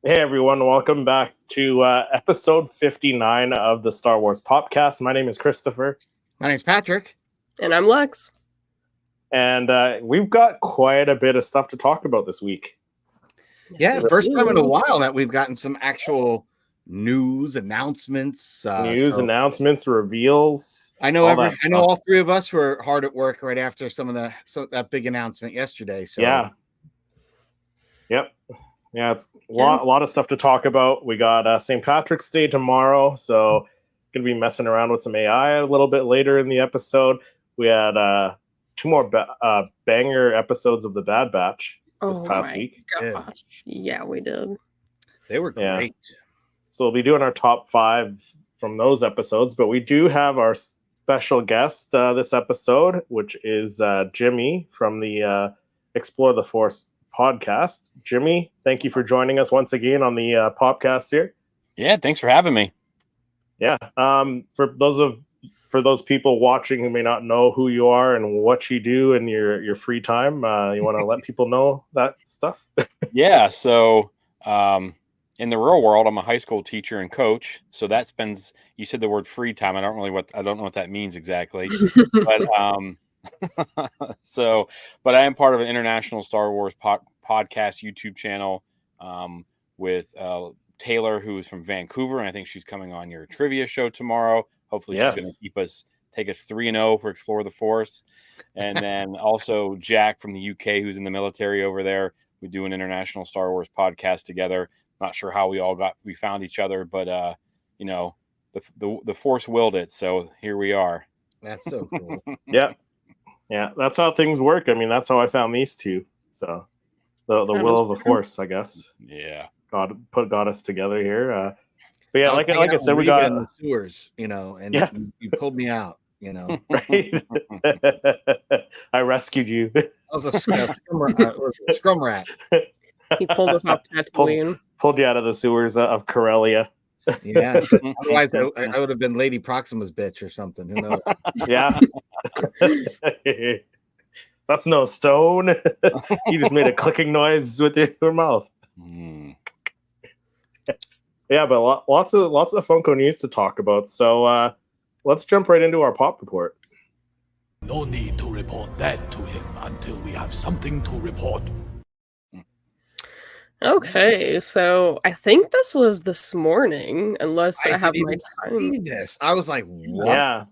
Hey everyone, welcome back to episode 59 of the Star Wars Popcast. My name is Christopher. My name's Patrick. And I'm Lex. And we've got quite a bit of stuff to talk about this week. Yeah, first time in a while that we've gotten some actual news, announcements. Announcements, reveals. I know all three of us were hard at work right after that big announcement yesterday. So yeah. Yep. Yeah, it's a lot of stuff to talk about. We got St. Patrick's Day tomorrow, so going to be messing around with some AI a little bit later in the episode. We had two more banger episodes of The Bad Batch this past week. Gosh. Yeah, we did. They were great. Yeah. So we'll be doing our top 5 from those episodes, but we do have our special guest this episode, which is Jimmy from the Explore the Force podcast. Jimmy, thank you for joining us once again on the podcast here. Yeah, thanks for having me. Yeah. For those people watching who may not know who you are and what you do in your free time, you want to let people know that stuff? Yeah. So in the real world, I'm a high school teacher and coach. So that spends, you said the word free time. I don't know what that means exactly, but but I am part of an international Star Wars podcast YouTube channel with Taylor, who is from Vancouver, and I think she's coming on your trivia show tomorrow. Hopefully, she's going to take us 3-0 for Explore the Force, and then also Jack from the UK, who's in the military over there. We do an international Star Wars podcast together. Not sure how we found each other, but the Force willed it, so here we are. That's so cool. Yeah, that's how things work. I mean, that's how I found these two. So the will of the Force, I guess. Yeah. God got us together here. But yeah, like I said, we got in the sewers, and you pulled me out, Right? I rescued you. I was a scrum rat. He pulled us off Tatooine. Pulled you out of the sewers of Corellia. Yeah. Otherwise, I would have been Lady Proxima's bitch or something. Who knows? Yeah. That's no stone. You just made a clicking noise with your mouth. Yeah, but lots of Funko news to talk about. So let's jump right into our pop report. No need to report that to him until we have something to report. Okay, so I think this was this morning, unless I have my time. See this. I was like, what? Yeah.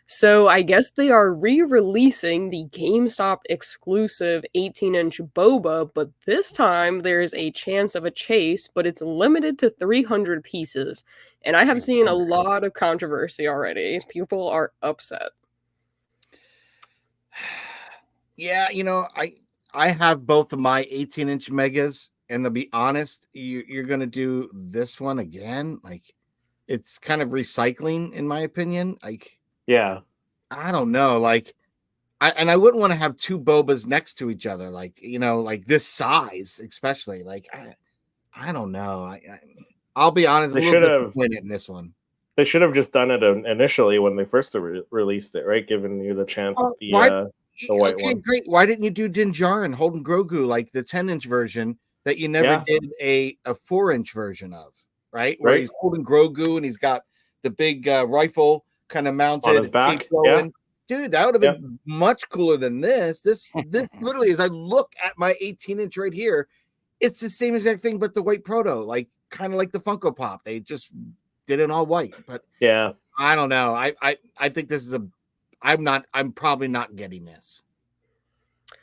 So I guess they are re-releasing the GameStop exclusive 18-inch boba, but this time there's a chance of a chase, but it's limited to 300 pieces. And I have seen a lot of controversy already. People are upset. Yeah, I have both of my 18-inch megas, and to be honest, you're going to do this one again? Like, it's kind of recycling, in my opinion. Like, yeah, I don't know. Like, I wouldn't want to have two bobas next to each other. Like, like this size, especially. Like, I don't know. I'll be honest. They should have win it in this one. They should have just done it initially when they first released it, right? Giving you the chance at the white one. Great. Why didn't you do Din Djarin holding Grogu like the 10-inch version that you never did a 4-inch version of, right? Where he's holding Grogu and he's got the big rifle kind of mounted on his back. Yeah. Dude, that would have been much cooler than this. This literally, as I look at my 18-inch right here, it's the same exact thing, but the white proto, like kind of like the Funko Pop. They just did it all white. But yeah, I don't know. I think this is I'm probably not getting this.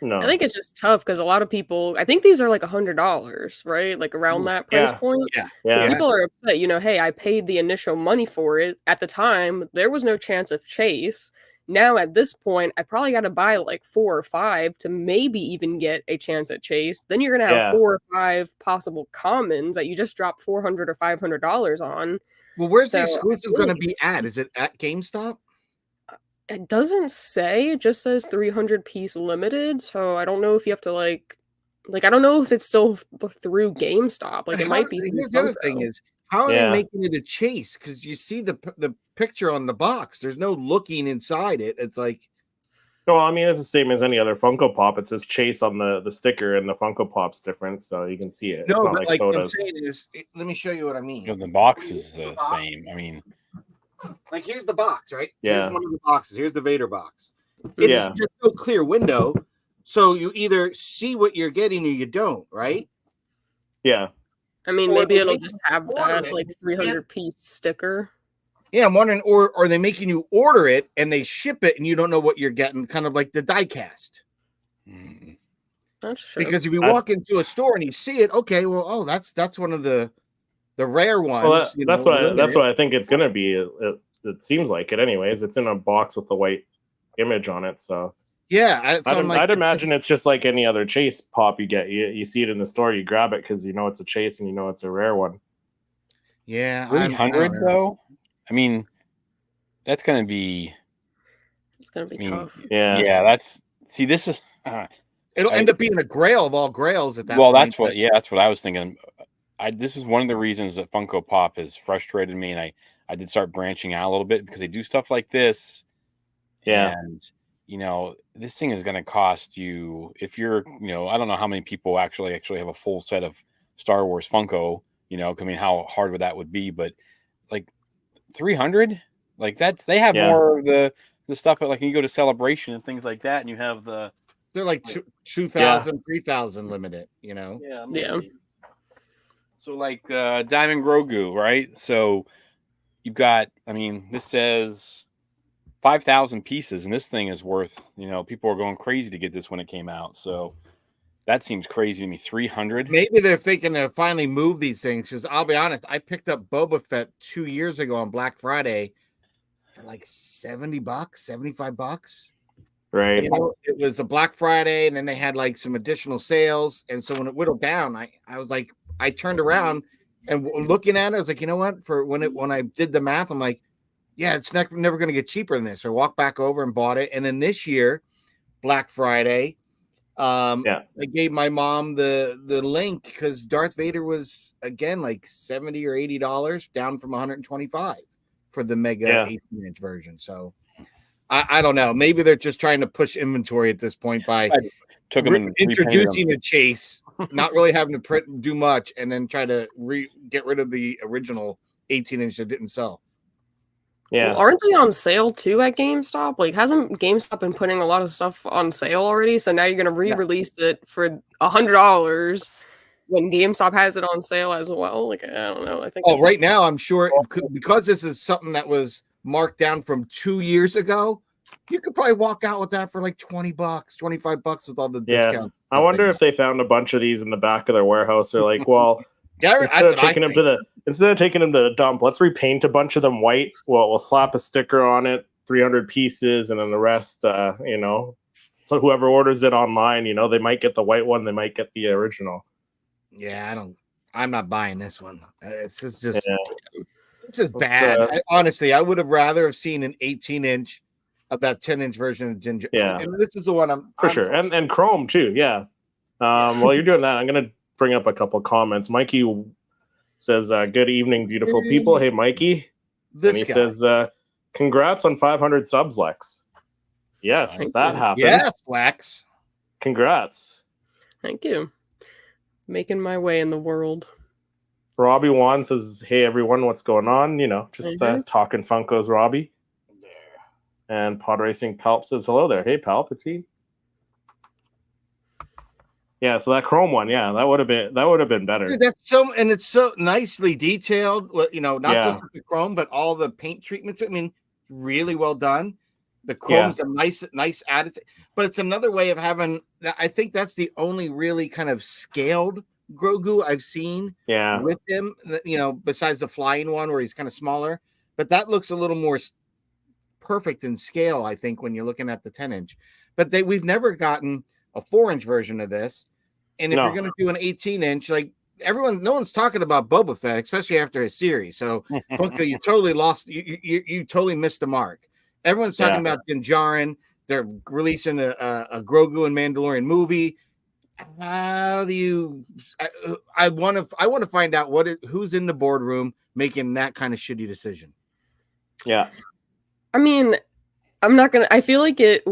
No, I think it's just tough because a lot of people, I think these are like $100, right? Like around that price point. Yeah. So people are upset, hey, I paid the initial money for it. At the time, there was no chance of chase. Now at this point, I probably got to buy like 4 or 5 to maybe even get a chance at chase. Then you're going to have 4 or 5 possible commons that you just dropped $400 or $500 on. Well, where's the exclusive going to be at? Is it at GameStop? It doesn't say. It just says 300 piece limited. So I don't know if you have to like I don't know if it's still through GameStop. Like it might be. Here's the other thing is, how are they making it a chase? Because you see the picture on the box. There's no looking inside it. It's like, No, I mean it's the same as any other Funko Pop. It says Chase on the sticker, and the Funko Pop's different, so you can see it. No, it's not but like what I'm sodas. saying is, let me show you what I mean. The box is the same. I mean, Like here's the box, right? Yeah. Here's one of the boxes. Here's the Vader box. It's Yeah. just no clear window, so you either see what you're getting or you don't, right? Yeah. I mean, Or maybe they it'll make just you have order that it. like 300-piece sticker. Yeah, I'm wondering, or are they making you order it and they ship it and you don't know what you're getting, kind of like the die cast? That's true. Because if you walk into a store and you see it, okay, well, oh, that's one of the rare ones. Well, that's limited. what I think it's gonna be. It seems like it, anyways. It's in a box with the white image on it, so Yeah, I'd imagine it's just like any other Chase Pop you get. You see it in the store, you grab it because you know it's a Chase and you know it's a rare one. Yeah, 300 though. I mean, that's gonna be. It's gonna be tough. Yeah. That's this is. It'll end up being a grail of all grails at that point. That's what I was thinking. This is one of the reasons that Funko Pop has frustrated me, and I did start branching out a little bit because they do stuff like this. Yeah. And this thing is going to cost you, if you're, I don't know how many people actually have a full set of Star Wars Funko. I mean, how hard that would be, but like 300, like they have more of the stuff that, like, you go to Celebration and things like that, and you have they're like 2,000, 3,000 limited, Yeah. Yeah. So like Diamond Grogu, right? So you've got, I mean, this says 5,000 pieces, and this thing is worth, people are going crazy to get this when it came out. So that seems crazy to me. 300. Maybe they're thinking to finally move these things. Because I'll be honest, I picked up Boba Fett 2 years ago on Black Friday for like $70, $75. Right. It was a Black Friday, and then they had like some additional sales. And so when it whittled down, I was like, I turned around and looking at it, I was like, you know what? For when I did the math, I'm like, yeah, it's never going to get cheaper than this. So I walked back over and bought it. And then this year, Black Friday, I gave my mom the link because Darth Vader was again like $70 or $80 down from $125 for the mega 18-inch version. So I don't know. Maybe they're just trying to push inventory at this point by introducing a Chase, not really having to do much, and then try to get rid of the original 18-inch that didn't sell. Yeah. Well, aren't they on sale too at GameStop? Like, hasn't GameStop been putting a lot of stuff on sale already? So now you're going to re-release it for $100 when GameStop has it on sale as well? Like, I don't know. I think. Oh, right now, I'm sure because this is something that was marked down from 2 years ago, you could probably walk out with that for like $20, $25 with all the discounts. I wonder if they found a bunch of these in the back of their warehouse. They're like, well, instead of taking them to the dump, let's repaint a bunch of them white. Well, we'll slap a sticker on it, 300 pieces, and then the rest, so whoever orders it online, they might get the white one, they might get the original. Yeah, I'm not buying this one. This is bad. Honestly, I would have rather have seen an 18-inch of that 10-inch version of Ginger. Yeah, and this is the one I'm sure, and Chrome too. Yeah. While you're doing that, I'm gonna bring up a couple comments. Mikey says, "Good evening, beautiful people." Hey, Mikey. He says, "Congrats on 500 subs, Lex." Yes, that happened. Yes, Lex. Congrats. Thank you. Making my way in the world. Robbie Wan says, "Hey everyone, what's going on?" Just talking Funkos, Robbie. And Pod Racing Palp says, "Hello there." Hey, Palpatine. Yeah, so that Chrome one, that would have been better. Dude, it's so nicely detailed. Not just the Chrome, but all the paint treatments. I mean, really well done. The Chrome's a nice additive, but it's another way of having. I think that's the only really kind of scaled Grogu I've seen. Yeah, with him, besides the flying one where he's kind of smaller, but that looks a little more perfect in scale, I think, when you're looking at the 10-inch. But we've never gotten a 4-inch version of this. And if you're going to do an 18-inch, like no one's talking about Boba Fett, especially after his series. So Funko, you totally lost. You totally missed the mark. Everyone's talking about Din Djarin. They're releasing a Grogu and Mandalorian movie. How do you? I want to find out who's in the boardroom making that kind of shitty decision. Yeah. I mean, I'm not gonna. I feel like it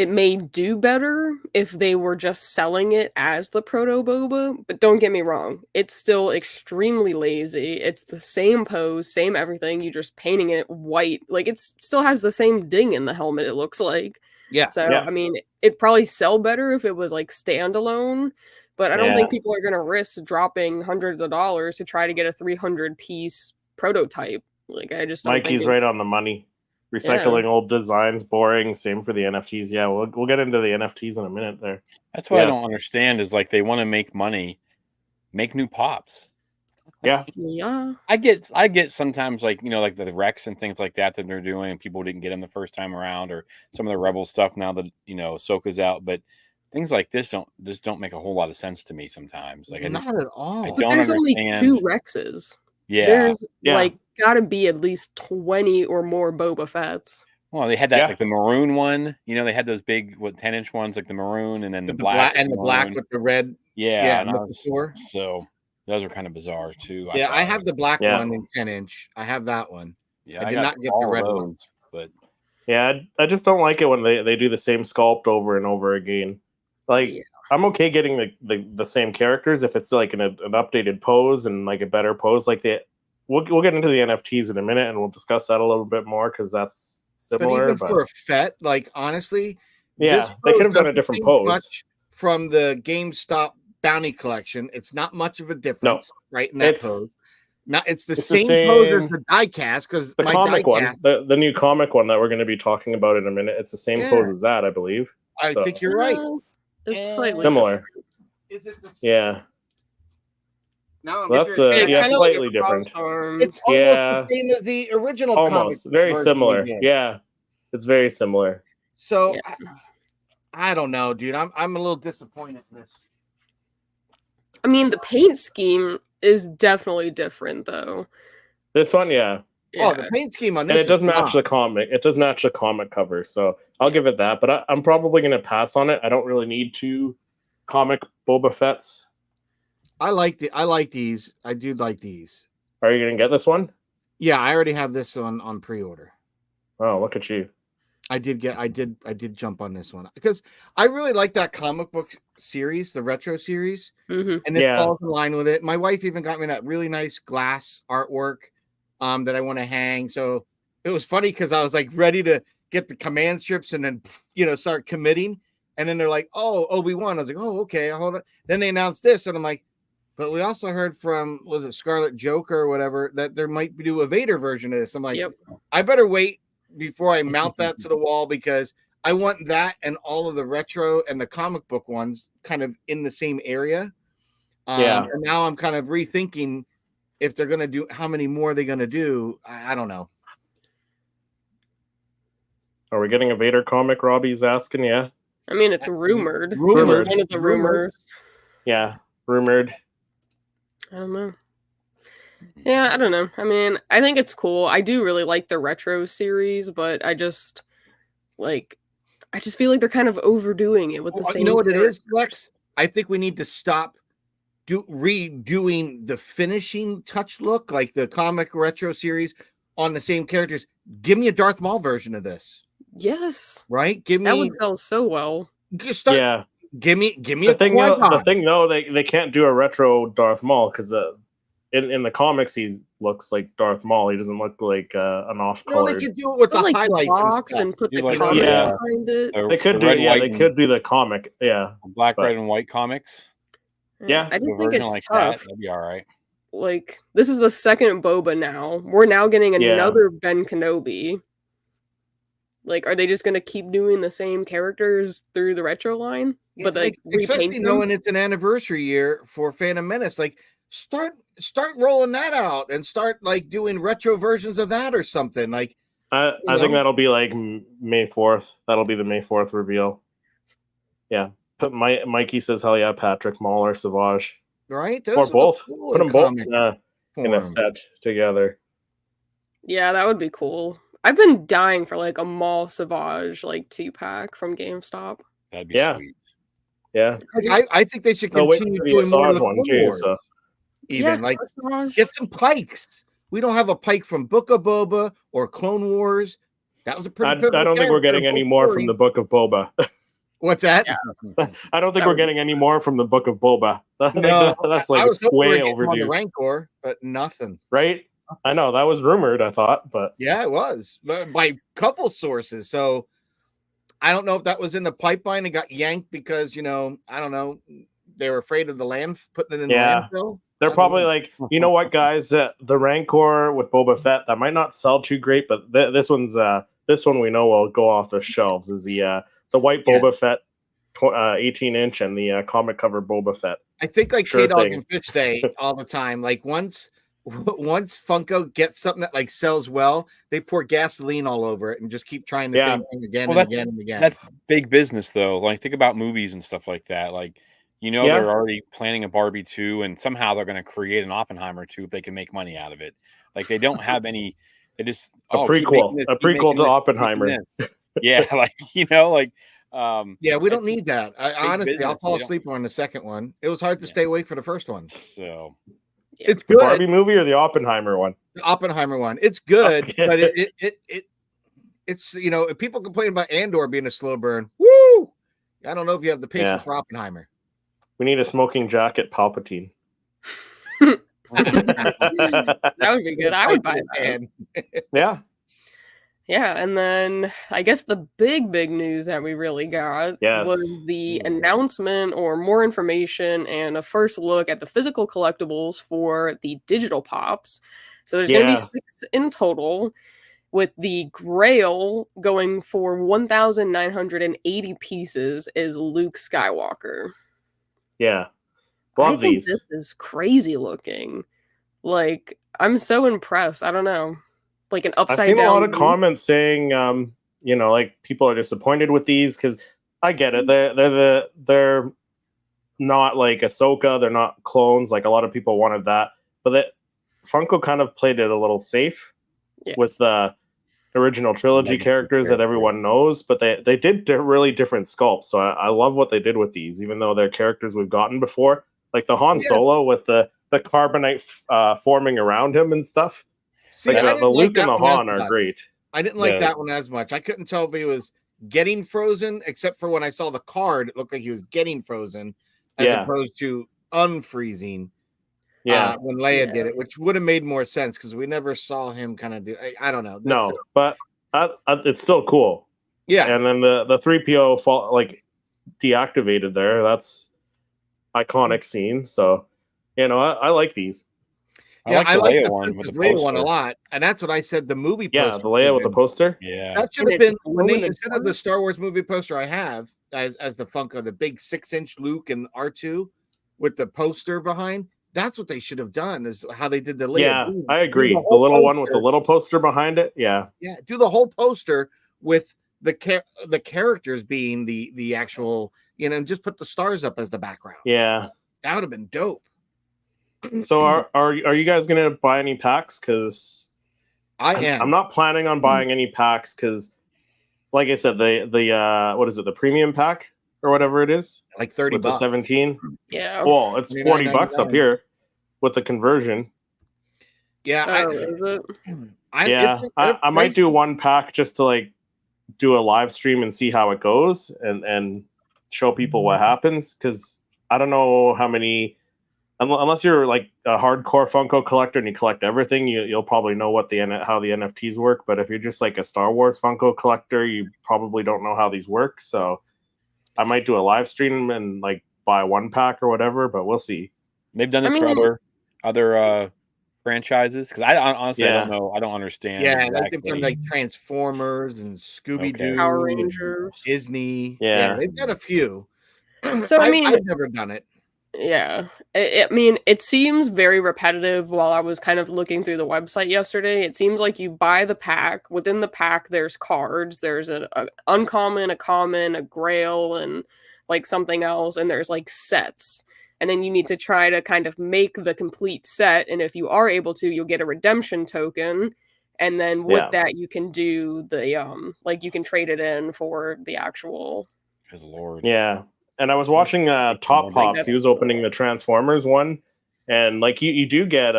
may do better if they were just selling it as the proto boba. But don't get me wrong, it's still extremely lazy. It's the same pose, same everything. You just painting it white. Like still has the same ding in the helmet. It looks like. Yeah. So Yeah. I mean, it'd probably sell better if it was like standalone. But I don't Yeah. think people are gonna risk dropping hundreds of dollars to try to get a 300 piece prototype. Like I just don't Mikey's think right it's- on the money. Recycling old designs, boring. Same for the NFTs. Yeah, we'll get into the NFTs in a minute there. That's what I Yeah. don't understand is like they want to make money, make new pops. Yeah. Yeah. I get sometimes like, like the Rex and things like that they're doing and people didn't get them the first time around, or some of the Rebel stuff now that, Ahsoka's out, but things like this don't make a whole lot of sense to me sometimes. Like Not at all. I But don't there's only understand. 2 Rexes. Yeah. There's Yeah. like gotta be at least 20 or more Boba Fett's. Well, they had that Yeah. like the maroon one. They had those big 10-inch ones, like the maroon, and then the black and the black with the red. Yeah, and the four. so those are kind of bizarre too. Yeah, I have the black Yeah. one in 10-inch. I have that one. Yeah, I did got not get the all red those, one. but Yeah, I just don't like it when they do the same sculpt over and over again. Like, Yeah. I'm okay getting the same characters if it's like an updated pose and like a better pose. Like we'll get into the NFTs in a minute and we'll discuss that a little bit more because that's But similar. even for a Fett, like honestly, yeah, this they could pose have done a doesn't different change pose. much from the GameStop bounty collection. It's not much of a difference, right? In that It's- pose. Now it's the it's same the pose as same- the diecast because The my comic one, diecast. the new comic one that we're going to be talking about in a minute, it's the same Yeah. pose as that, I believe. I So, think you're right. It's slightly similar. Is it the, Yeah, now so I'm that's interested. yeah, kinda slightly like a cross different. arm. It's almost Yeah. the same as the original Almost comic very version similar. we did. Yeah, it's very similar. So Yeah. I don't know, dude. I'm a little disappointed in this. I mean, the paint scheme is definitely different though. This one, yeah. Oh, Yeah. the paint scheme on this And it does is match the comic. It does match the comic cover, so I'll give it that. But I'm probably going to pass on it. I don't really need 2 comic Boba Fett's. I like these. I do like these. Are you going to get this one? Yeah, I already have this on pre-order. Oh, look at you. I did jump on this one because I really like that comic book series, the retro series, Mhm. and it Yeah. falls in line with it. My wife even got me that really nice glass artwork that I want to hang. So it was funny because I was like ready to get the command strips and then start committing, and then they're like, "Oh, Obi-Wan." I was like, "Oh, okay, hold on." Then they announced this, and I'm like, "But we also heard from was it Scarlet Joker or whatever that there might be a Vader version of this." I'm like, Yep. I better wait before I mount that to the wall because I want that and all of the retro and the comic book ones kind of in the same area. Yeah. And now I'm kind of rethinking if they're going to do how many more they're going to do. I don't know. Are we getting a Vader comic? Robbie's asking. Yeah. I mean, it's rumored. Rumored. One of the rumors. Yeah. Rumored. I don't know. Yeah, I don't know. I mean, I think it's cool. I do really like the retro series, but I just feel like they're kind of overdoing it with the same. You know what it is, characters. Lex? I think we need to stop redoing the finishing touch look like the comic retro series on the same characters. Give me a Darth Maul version of this, Yes, right? Give that me would sell so well. Yeah. Give me The a thing, Qui-Gon. though, they can't do a retro Darth Maul because in the comics he looks like Darth Maul. He doesn't look like an off No, they color. could do it with Put the like the highlights box and and put the Do like comic the, behind it. They could do, red, yeah. white, They and could do the comic, yeah. black, but- red, and white comics. Yeah, I just Do a think version it's like tough. that'd be all right. Like, this is the second Boba now. We're now getting Yeah. another Ben Kenobi. Like, are they just gonna keep doing the same characters through the retro line? But like especially repaint them? knowing it's an anniversary year for Phantom Menace, like start rolling that out and start like doing retro versions of that or something. Like I think that'll be like May 4th. That'll be the May 4th reveal. Yeah. Put Mikey says, "Hell yeah, Patrick Maul or Savage right, or both. Cool Put them both comic in a form. set together." Yeah, that would be cool. I've been dying for like a Maul Savage like 2-pack from GameStop. That'd be Yeah. sweet. Yeah. I think they should No, wait continue for the doing more of Asajj the one Clone too. Wars, So even like Savage. get some pikes. We don't have a pike from Book of Boba or Clone Wars. That was a pretty. I don't think we're getting any more from the Book of Boba. What's that? Yeah. I don't think we're getting any more from the Book of Boba. No, that's I like was hoping we were way getting on the overdue, Rancor, but nothing. right? I know that was rumored. I thought, but Yeah, it was by a couple sources. So I don't know if that was in the pipeline and got yanked because I don't know, they were afraid of putting it in the landfill. They're probably like, you know what, guys, the Rancor with Boba Fett that might not sell too great, but this one we know will go off the shelves is the white Boba Fett 18-inch and the comic cover Boba Fett. I think like K-Dog and Fish say all the time, like once Funko gets something that like sells well, they pour gasoline all over it and just keep trying the same thing again and again and again. That's big business though. Like think about movies and stuff like that. Like they're already planning a Barbie 2 and somehow they're going to create an Oppenheimer 2 if they can make money out of it. Like they don't have any. They just a prequel to Oppenheimer. Yeah, like yeah, we don't need that. Honestly, I'll fall asleep on the second one. It was hard to stay awake for the first one. So it's the good. Barbie movie or the Oppenheimer one? The Oppenheimer one. It's good, but it's if people complain about Andor being a slow burn, woo! I don't know if you have the patience for Oppenheimer. We need a smoking jacket Palpatine. That would be good. I would buy that. Yeah. Yeah, and then I guess the big news that we really got was the announcement or more information and a first look at the physical collectibles for the digital pops. So there's going to be 6 in total, with the Grail going for 1,980 pieces is Luke Skywalker. Yeah. Love these. This is crazy looking. Like, I'm so impressed. I don't know. Like an upside down. I've seen a lot of comments saying, like people are disappointed with these because I get it. They're not like Ahsoka. They're not clones. Like a lot of people wanted that, but Funko kind of played it a little safe with the original trilogy characters that everyone knows. But they did really different sculpts. So I love what they did with these, even though they're characters we've gotten before, like the Han Solo with the carbonite forming around him and stuff. See, the Luke and the Han are great. I didn't like that one as much. I couldn't tell if he was getting frozen, except for when I saw the card, it looked like he was getting frozen as opposed to unfreezing. Yeah, when Leia did it, which would have made more sense because we never saw him kind of do. I don't know. But it's still cool. Yeah, and then the 3PO deactivated there. That's iconic scene. So I like these. I like the Leia one a lot, and that's what I said. The movie poster. Yeah, the Leia with the poster. Yeah, that should have been when they instead of the Star Wars movie poster I have as the Funko, the big 6-inch Luke and R2 with the poster behind. That's what they should have done. Is how they did the Leia. Yeah, I agree. The little one with the little poster behind it. Yeah, do the whole poster with the characters being the actual, and just put the stars up as the background. Yeah, that would have been dope. So are you guys gonna buy any packs? Because I'm not planning on buying any packs because, like I said, the what is it, the premium pack or whatever it is, like $30 with the 17. Yeah. Well, it's $40 up here with the conversion. Yeah. I might do one pack just to do a live stream and see how it goes and show people what happens, because I don't know how many. Unless you're like a hardcore Funko collector and you collect everything, you'll probably know how the NFTs work. But if you're just like a Star Wars Funko collector, you probably don't know how these work. So I might do a live stream and buy one pack or whatever, but we'll see. They've done this for other franchises, because I honestly I don't know. I don't understand. Yeah, exactly. They've done Transformers and Scooby-Doo, Power Rangers, Disney. Yeah, they've done a few. So I've never done it. Yeah. It seems very repetitive. While I was kind of looking through the website yesterday, it seems like you buy the pack. Within the pack, there's cards. There's an uncommon, a common, a grail, and something else. And there's sets. And then you need to try to kind of make the complete set. And if you are able to, you'll get a redemption token. And then with that, you can do the, you can trade it in for the actual. Good Lord. Yeah. And I was watching Top Pops. He was opening the Transformers one, and you do get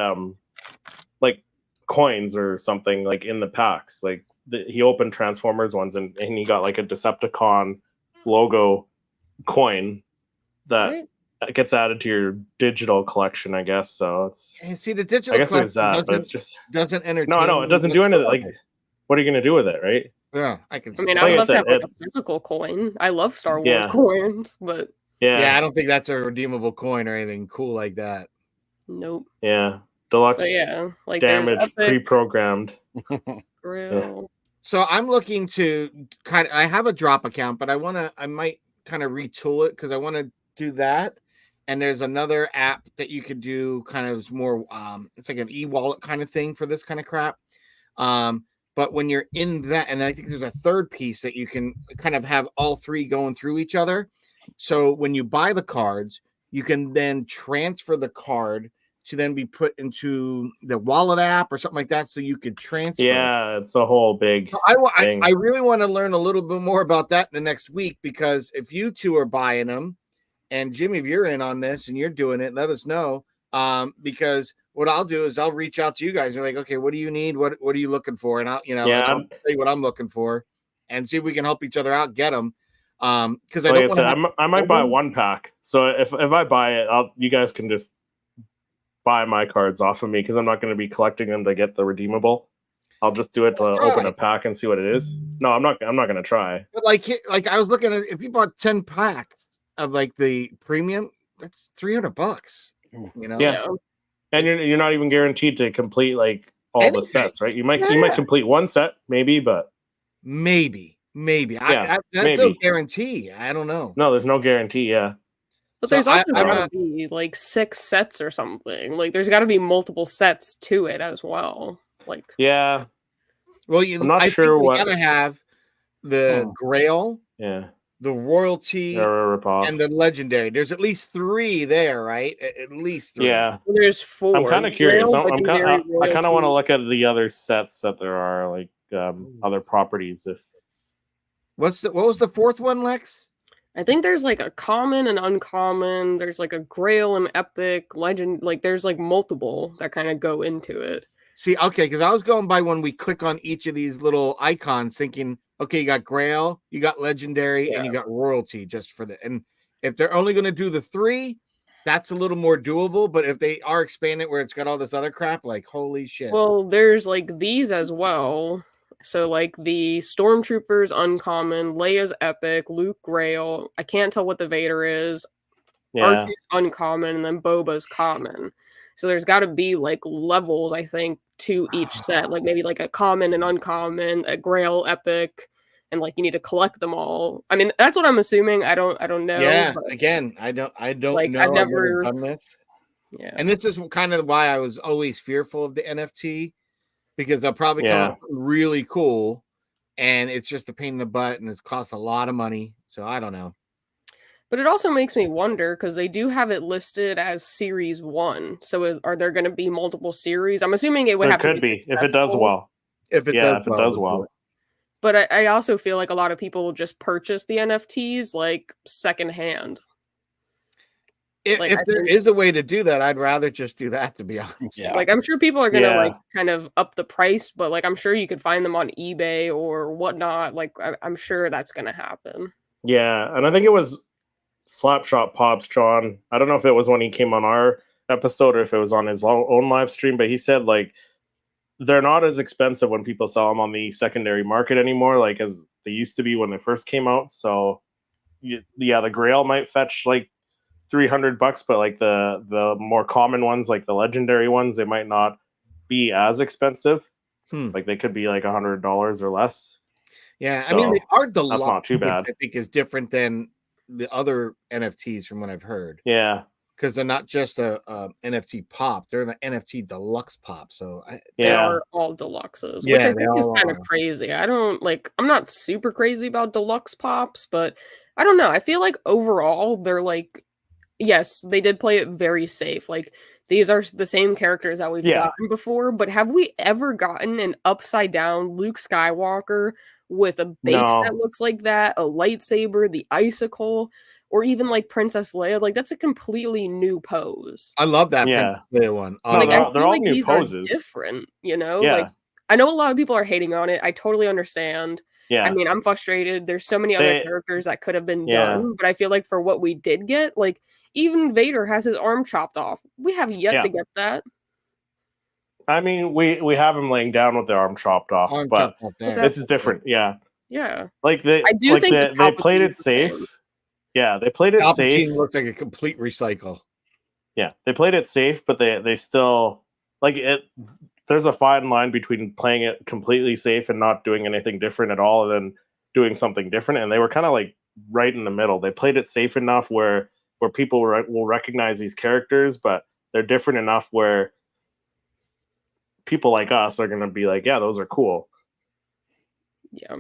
coins or something in the packs. he opened Transformers ones and he got like a Decepticon logo coin that gets added to your digital collection, I guess. So it's see the digital. I guess there's that, but it's just doesn't entertain. No, it doesn't do anything. Like, what are you gonna do with it, right? Yeah, I mean, I'd love to have like a physical coin. I love Star Wars coins, but yeah, I don't think that's a redeemable coin or anything cool like that. Nope. Yeah, deluxe. But yeah, like damage pre-programmed. Grill. So I'm looking to I have a drop account, but I might kind of retool it because I want to do that. And there's another app that you could do kind of more, it's like an e-wallet kind of thing for this kind of crap. But when you're in that, and I think there's a third piece that you can kind of have all three going through each other. So when you buy the cards, you can then transfer the card to then be put into the wallet app or something like that, so you could transfer. Yeah, it's a whole big thing. I really want to learn a little bit more about that in the next week, because if you two are buying them, and Jimmy, if you're in on this and you're doing it, let us know. Because what I'll do is I'll reach out to you guys. You're like, okay, what do you need? What are you looking for? And I'll tell you what I'm looking for, and see if we can help each other out, get them. Because I might buy one pack. So if I buy it, you guys can just buy my cards off of me, because I'm not going to be collecting them to get the redeemable. I'll just do it to open a pack and see what it is. No, I'm not going to try. But like I was looking at, if you bought 10 packs of like the premium, that's $300. You know? Yeah. And you're not even guaranteed to complete like all the sets, right? You might complete one set, maybe, but maybe. Yeah, that's no guarantee. I don't know. No, there's no guarantee. Yeah. But there's also got to be like 6 sets or something. Like there's got to be multiple sets to it as well. Like yeah. Well, I'm not sure what you gotta have the Grail, the Royalty, and the Legendary. There's at least 3 there, right? At least 3. Yeah. Well, there's 4. I'm kind of curious. I kind of want to look at the other sets that there are, like other properties. What was the 4th one, Lex? I think there's like a common and uncommon. There's like a Grail and Epic, Legend. Like there's like multiple that kind of go into it. See, okay, because I was going by when we click on each of these little icons, thinking, okay, you got Grail, you got Legendary, and you got Royalty just for the. And if they're only going to do the 3, that's a little more doable. But if they are expanding where it's got all this other crap, like holy shit. Well, there's like these as well. So like the Stormtroopers uncommon, Leia's Epic, Luke Grail. I can't tell what the Vader is. R2's uncommon, and then Boba's common. So there's got to be like levels, I think, to each set. Like maybe like a common and uncommon, a Grail, Epic, and like you need to collect them all. I mean, that's what I'm assuming. I don't know. Yeah. Again, I don't like, know. I've never done this. Yeah. And this is kind of why I was always fearful of the NFT, because they'll probably come up really cool, and it's just a pain in the butt, and it's cost a lot of money. So I don't know. But it also makes me wonder, because they do have it listed as Series 1. So are there going to be multiple series? I'm assuming it would have to be if it does well. If it does well. But I also feel like a lot of people will just purchase the NFTs like secondhand. If there is a way to do that, I'd rather just do that, to be honest. Yeah. Like I'm sure people are gonna like kind of up the price, but like I'm sure you could find them on eBay or whatnot. Like I'm sure that's gonna happen. Yeah, and I think it was Slapshot Pops, John. I don't know if it was when he came on our episode or if it was on his own live stream, but he said like they're not as expensive when people sell them on the secondary market anymore, like as they used to be when they first came out. So the Grail might fetch like $300, but like the more common ones, like the legendary ones, they might not be as expensive. Like they could be like $100 or less. Yeah, so, I mean, they are deluxe. That's not too bad. I think is different than the other NFTs from what I've heard. Yeah, because they're not just a NFT pop; they're an NFT deluxe pop. So they are all deluxes, which I think is kind of crazy. I'm not super crazy about deluxe pops, but I don't know. I feel like overall they're like, yes, they did play it very safe. Like these are the same characters that we've gotten before, but have we ever gotten an upside down Luke Skywalker with a base that looks like that, a lightsaber, the icicle, or even like Princess Leia? Like that's a completely new pose. I love that Princess Leia one. They're all new poses. Different, you know? Yeah. Like I know a lot of people are hating on it. I totally understand. Yeah. I mean, I'm frustrated. There's so many other characters that could have been Yeah. done, but I feel like for what we did get, like even Vader has his arm chopped off. We have yet to get that. I mean, we have him laying down with the arm chopped off, but this is different. Yeah. Yeah. Like they, I do think they played it safe. Yeah, they played it safe. Looks like a complete recycle. Yeah, they played it safe, but they still like it. There's a fine line between playing it completely safe and not doing anything different at all, and then doing something different. And they were kind of like right in the middle. They played it safe enough where people will recognize these characters, but they're different enough where people like us are going to be like, yeah, those are cool. Yeah.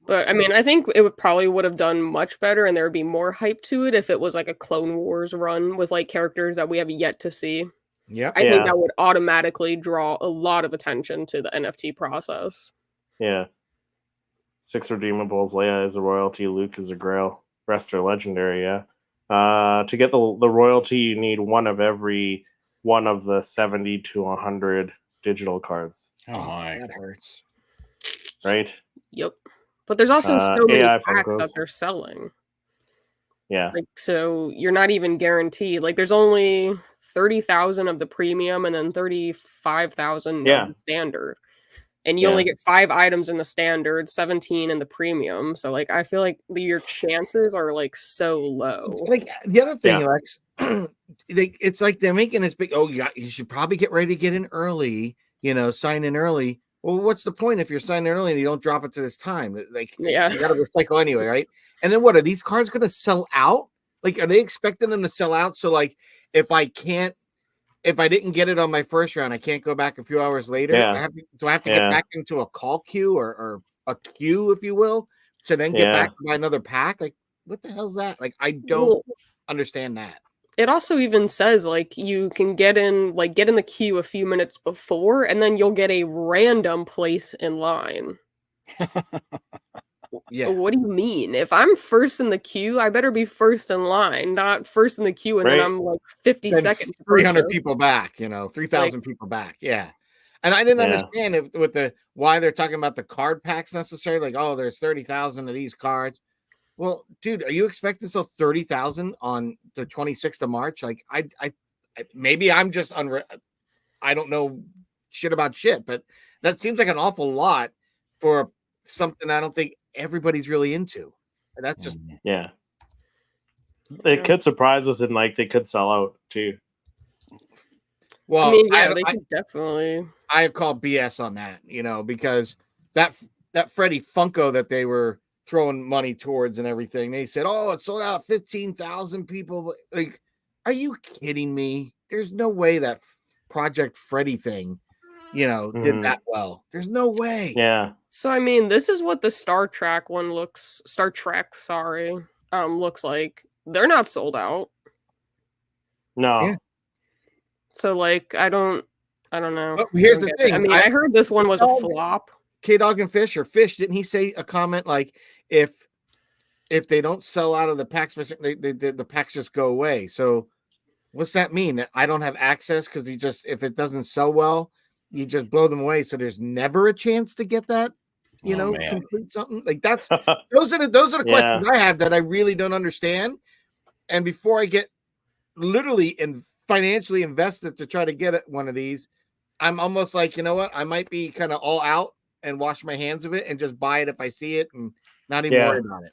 But I mean, I think it would have done much better and there would be more hype to it if it was like a Clone Wars run with like characters that we have yet to see. Yeah. I think that would automatically draw a lot of attention to the NFT process. Yeah. 6 redeemables. Leia is a royalty. Luke is a grail. Rest are legendary, yeah. To get the royalty, you need one of every one of the 70 to 100 digital cards. Oh my. That hurts. Right? Yep. But there's also so many AI packs Funkos that they're selling. Yeah. Like, so you're not even guaranteed. Like, there's only 30,000 of the premium and then 35,000 of the standard. And you only get 5 items in the standard, 17 in the premium. So, like, I feel like your chances are, like, so low. Like, the other thing, Alex, it's like they're making this big, you should probably get ready to get in early, sign in early. Well, what's the point if you're signing early and you don't drop it to this time? Like, you got to recycle anyway, right? And then what, are these cards going to sell out? Like, are they expecting them to sell out? So, like, if I didn't get it on my first round, I can't go back a few hours later. Do I have to get back into a call queue or a queue, if you will, to then get back to buy another pack? Like, what the hell's that? Like, I don't understand that. It also even says like you can get in the queue a few minutes before, and then you'll get a random place in line. Yeah. What do you mean? If I'm first in the queue, I better be first in line, not first in the queue and then I'm like 50 seconds. 300 people back, 3,000 people back. Yeah. And I didn't understand why they're talking about the card packs necessarily. Like, there's 30,000 of these cards. Well, dude, are you expecting to sell 30,000 on the 26th of March? Like, I maybe I'm just I don't know shit about shit, but that seems like an awful lot for something I don't think everybody's really into. And that's just it could surprise us, and like they could sell out too. Well, I mean, they could definitely. I have called BS on that, because that Freddy Funko that they were throwing money towards and everything, they said, it sold out 15,000 people. Like, are you kidding me? There's no way that Project Freddy thing, did that well. There's no way. Yeah. So I mean, this is what the Star Trek looks like. They're not sold out. No. Yeah. So like, I don't know. But here's the thing. I mean, I heard this one was a flop. K-Dog and Fish didn't he say a comment like if they don't sell out of the packs, the packs just go away? So what's that mean? That I don't have access because if it doesn't sell well, you just blow them away. So there's never a chance to get that, complete something like that's those are the questions I have that I really don't understand. And before I get literally and financially invested to try to get one of these, I'm almost like, you know what? I might be kind of all out and wash my hands of it and just buy it if I see it and not even worry about it.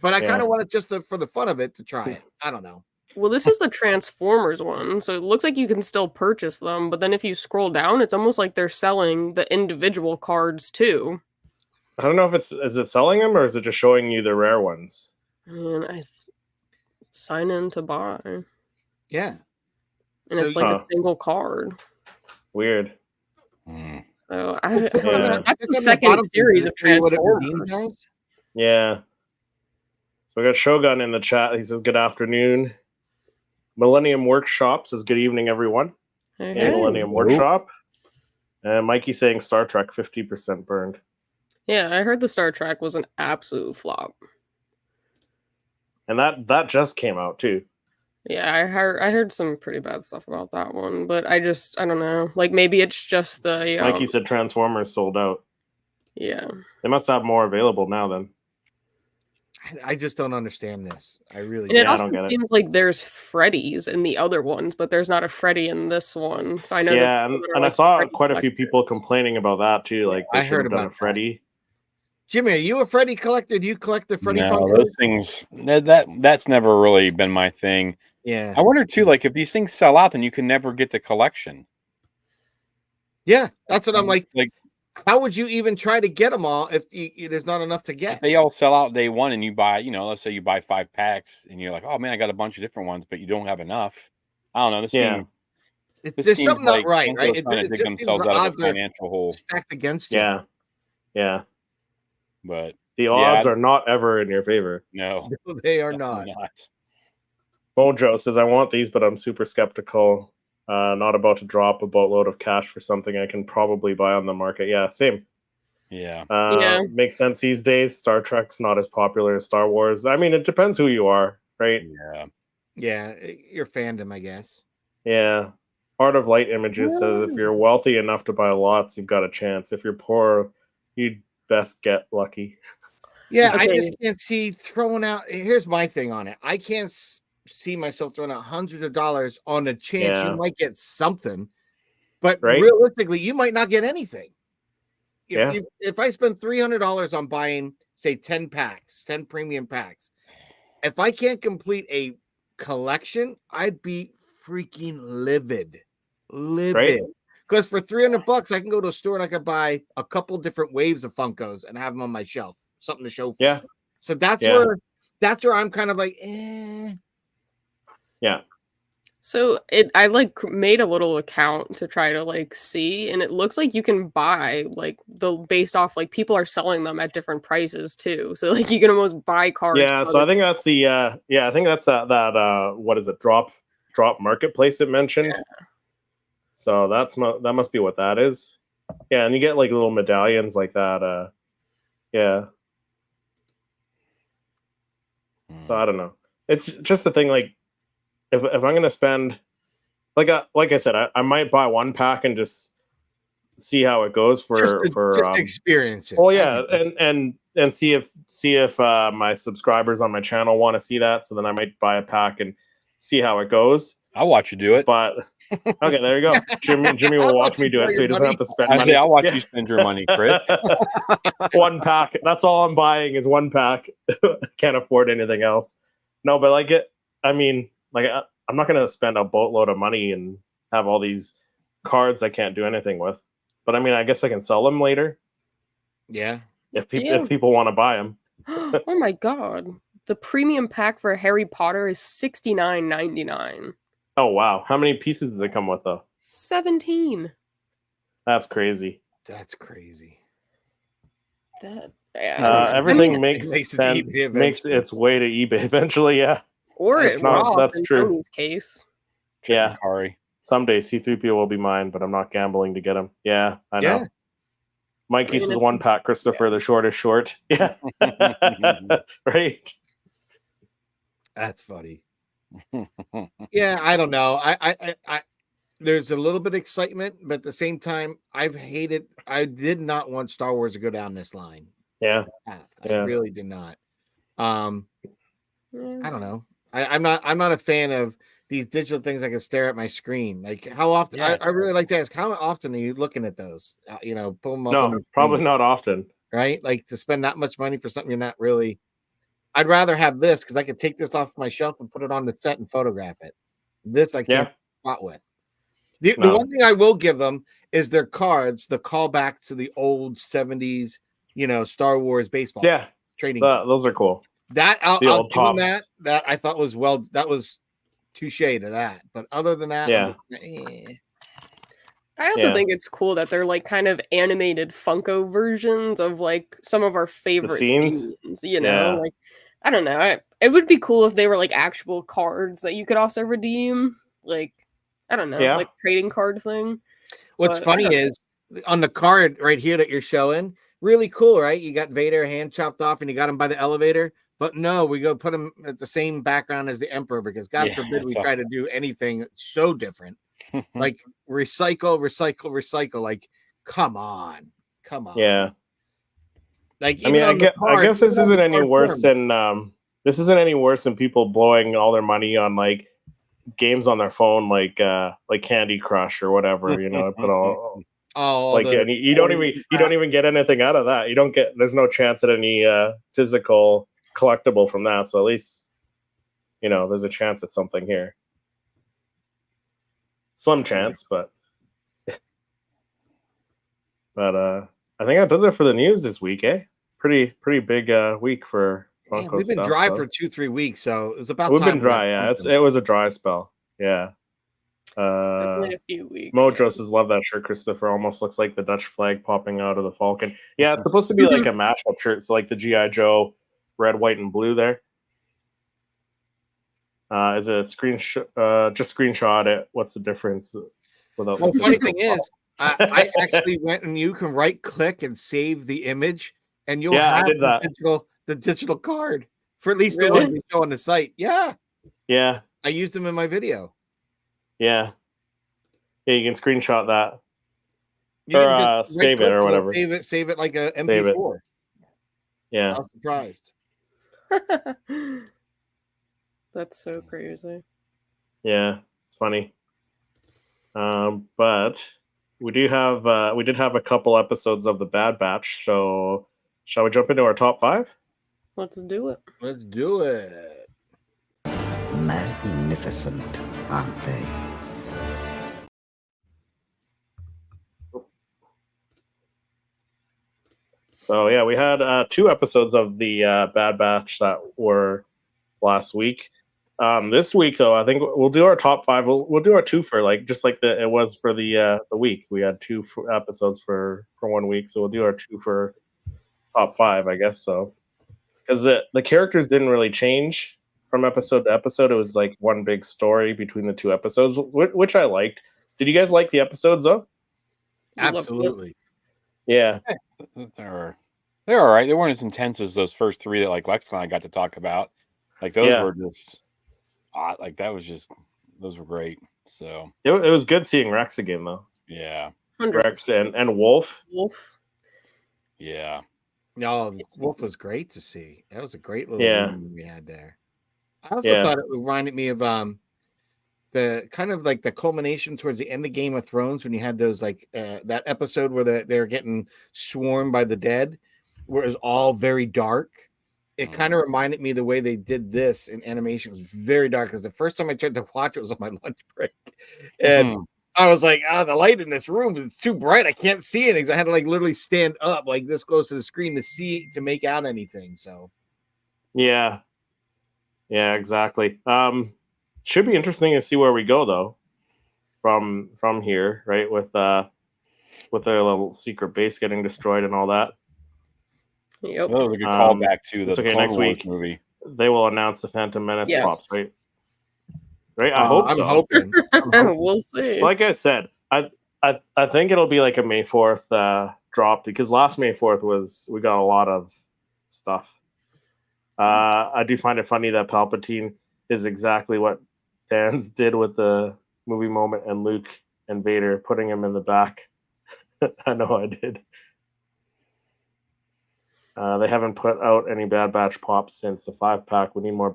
But I kind of want it just for the fun of it to try it. I don't know. Well, this is the Transformers one, so it looks like you can still purchase them, but then if you scroll down, it's almost like they're selling the individual cards too. I don't know if is it selling them or is it just showing you the rare ones? And I sign in to buy. Yeah. And it's like a single card. Weird. So that's the second series of Transformers. Yeah. So we got Shogun in the chat. He says, good afternoon. Millennium Workshop says, good evening, everyone. Hey. Millennium Workshop. And Mikey saying Star Trek 50% burned. Yeah, I heard the Star Trek was an absolute flop. And that just came out too. Yeah, I heard some pretty bad stuff about that one, but I don't know. Like maybe it's just the Mikey said Transformers sold out. yeah. They must have more available now then. I just don't understand this. I really And it Yeah, I also don't get it. seems like there's Freddy's in the other ones, but there's not a Freddy in this one. So I know Yeah, that and I like saw Freddy quite a few collectors. people complaining about that too. Like they I should heard have done about a that. Freddy. Jimmy, are you a Freddy collector? Do you collect the Freddy No, Funkos? those things that's never really been my thing. Yeah. I wonder too, like if these things sell out, then you can never get the collection. Yeah, that's what I'm like. Like How would you even try to get them all if there's not enough to if get? they all sell out day one, and you buy, let's say you buy 5 packs, and you're like, oh man, I got a bunch of different ones, but you don't have enough. I don't know. This Yeah. seems this There's seems something like not right, Funko right? is trying to It dig just seems themselves the out of odds a are financial hole. stacked against you. Yeah. Yeah. But The odds are not ever in your favor. no, No, they are not. not. Mojo says, I want these, but I'm super skeptical. Not about to drop a boatload of cash for something I can probably buy on the market. Yeah, same. Yeah. Yeah. Makes sense these days. Star Trek's not as popular as Star Wars. I mean, it depends who you are, right? Yeah. Yeah, your fandom, I guess. Yeah. Art of Light Images says if you're wealthy enough to buy lots, you've got a chance. If you're poor, you'd best get lucky. Yeah, I Okay. just can't see throwing out. Here's my thing on it. I can't see myself throwing out hundreds of dollars on a chance Yeah. you might get something, but Right? realistically, you might not get anything. Yeah. If I spend $300 on buying, say, 10 packs, 10 premium packs, if I can't complete a collection, I'd be freaking livid. Right? Because for $300, I can go to a store and I could buy a couple different waves of Funkos and have them on my shelf, something to show for. Yeah. So that's Yeah. where I'm kind of like, eh. Yeah. So I like made a little account to try to like see, and it looks like you can buy like based off like people are selling them at different prices too. So like you can almost buy cards. Yeah, so I think that's the I think that's that what is it, drop marketplace it mentioned. Yeah. So that must be what that is. Yeah, and you get like little medallions like that. Yeah. So I don't know. It's just the thing, like if I'm gonna spend like I said, I might buy one pack and just see how it goes for just experience it. well, yeah, and see if my subscribers on my channel want to see that. So then I might buy a pack and see how it goes. I'll watch you do it. But okay, there you go. Jimmy will watch me do it, so he doesn't have to spend I money. say I'll watch Yeah. you spend your money, Chris. One pack. That's all I'm buying is one pack. Can't afford anything else. No, but like it. I mean, like I'm not gonna spend a boatload of money and have all these cards I can't do anything with. But I mean, I guess I can sell them later Yeah. if people want to buy them. Oh my god. The premium pack for Harry Potter is $69.99. Oh wow! How many pieces did they come with though? 17. That's crazy. That's crazy. That yeah, Everything I mean, makes makes it to sense. eBay Makes eventually. its way to eBay eventually. Yeah, or That's it not- Ross that's in true. Tony's case. yeah. Kari. Someday C-3PO will be mine, but I'm not gambling to get him. Yeah, I know. Yeah. Mikey I mean, says it's- one pack. Christopher, the short is short. Yeah, right. That's funny. Yeah, I don't know. I there's a little bit of excitement, but at the same time, I did not want Star Wars to go down this line. Yeah, I Yeah. really did not. Yeah. I don't know. I'm not a fan of these digital things I can stare at my screen. Like how often Yeah, I really like to ask, how often are you looking at those? Pull them up on no, your probably screen, not often. right? Like to spend that much money for something you're not really. I'd rather have this because I could take this off my shelf and put it on the set and photograph it. This I can't Yeah, spot with. The No. one thing I will give them is their cards, the callback to the old 70s, Star Wars baseball yeah, trading. those are cool. That I'll the old give them Topps. that I thought was that was touche to that. But other than that, Yeah. I also Yeah. think it's cool that they're like kind of animated Funko versions of like some of our favorite scenes? scenes, Yeah. like I don't know. It would be cool if they were like actual cards that you could also redeem. Like, I don't know, Yeah. like trading card thing. What's But, funny I don't is on the card right here that you're showing, really cool, right? You got Vader hand chopped off and you got him by the elevator. But no, we go put him at the same background as the Emperor because God Yeah, forbid we so- try to do anything so different. Like recycle. Like, come on. Yeah. Like, I mean, I guess this isn't any worse than than people blowing all their money on like games on their phone, like Candy Crush or whatever. You know, put all like and you don't even get anything out of that. There's no chance at any physical collectible from that. So at least there's a chance at something here. Slim chance, but I think that does it for the news this week, eh? Pretty big week for Funko we've been stuff, dry so. for 2-3 weeks, so it was about We've time. been dry, yeah. It was a dry spell, yeah. Definitely a few weeks. Mojo says, love that shirt, Christopher. Almost looks like the Dutch flag popping out of the Falcon. Yeah, it's supposed to be like a mashup shirt. So like the G.I. Joe red, white, and blue there. Is it a screenshot? Just screenshot it. What's the difference? Well, funny thing is, I actually went and you can right click and save the image, and you'll have the digital card for at least the one we show on the site. Yeah. I used them in my video. Yeah, you can screenshot that. Or save it or whatever. Save it like a MP4. Yeah. I was surprised. That's so crazy. Yeah, it's funny. But we did have a couple episodes of the Bad Batch, so shall we jump into our top 5? Let's do it. Let's do it. Magnificent, aren't they? So yeah, we had 2 episodes of the Bad Batch that were last week. This week though, I think we'll do our top 5. We'll do our 2 for it was for the week. We had 2 episodes for 1 week, so we'll do our 2 for top 5, I guess. So because the characters didn't really change from episode to episode. It was like one big story between the 2 episodes, which I liked. Did you guys like the episodes though? Absolutely. Yeah. They're all right. They weren't as intense as those first 3 that like Lex and I got to talk about. Like those were just like those were great. So it was good seeing Rex again though. Yeah. 100%. Rex and Wolf. Yeah. No, Wolf was great to see. That was a great little movie we had there. I also thought it reminded me of the kind of like the culmination towards the end of Game of Thrones when you had those like that episode where they're getting swarmed by the dead, where it was all very dark. It kind of reminded me of the way they did this in animation. It was very dark because the first time I tried to watch it was on my lunch break, and I was like, the light in this room is too bright. I can't see anything. So I had to like literally stand up like this close to the screen to make out anything. So yeah, exactly. Should be interesting to see where we go though from here, right? With their little secret base getting destroyed and all that. Yep. That was a good callback to the Clone next Wars week movie. They will announce the Phantom Menace pops, right? Right? I'm hoping. We'll see. Like I said, I think it'll be like a May 4th drop because last May 4th we got a lot of stuff. I do find it funny that Palpatine is exactly what fans did with the movie moment and Luke and Vader putting him in the back. I know I did. They haven't put out any Bad Batch pops since the 5-pack. We need more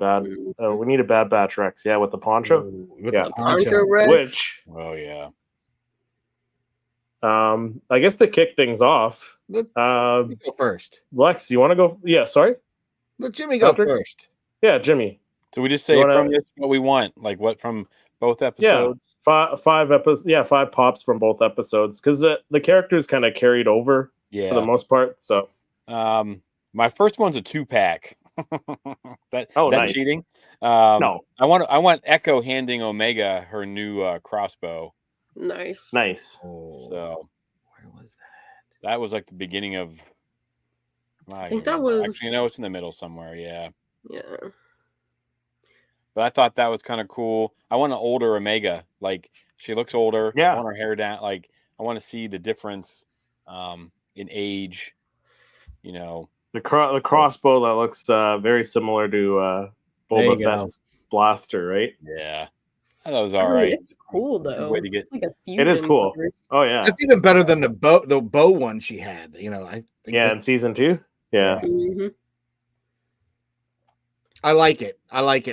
we need a Bad Batch Rex, with the poncho. The poncho Rex. Which, yeah. I guess to kick things off, you go first. Lex, you want to go? Yeah, sorry. Let Jimmy go first. Yeah, Jimmy. So we just say from this what we want, like what from both episodes. Yeah, 5 episodes. Yeah, 5 pops from both episodes because the characters kind of carried over for the most part. So. My first one's a 2-pack. Is that nice. cheating? No. I want Echo handing Omega her new crossbow. Nice. So where was that? That was like the beginning of. I think that was. Actually, no, it's in the middle somewhere. Yeah. But I thought that was kind of cool. I want an older Omega. Like she looks older. Yeah. I want her hair down. Like I want to see the difference in age. The crossbow that looks very similar to There you Boba go. Fett's blaster, right? Yeah, that was I all mean, right. it's cool though. Way to get. It's like a It is fusion cool. coverage. Oh yeah, That's even better than the bow one she had. I think yeah. that's- In season 2, yeah. Mm-hmm. I like it.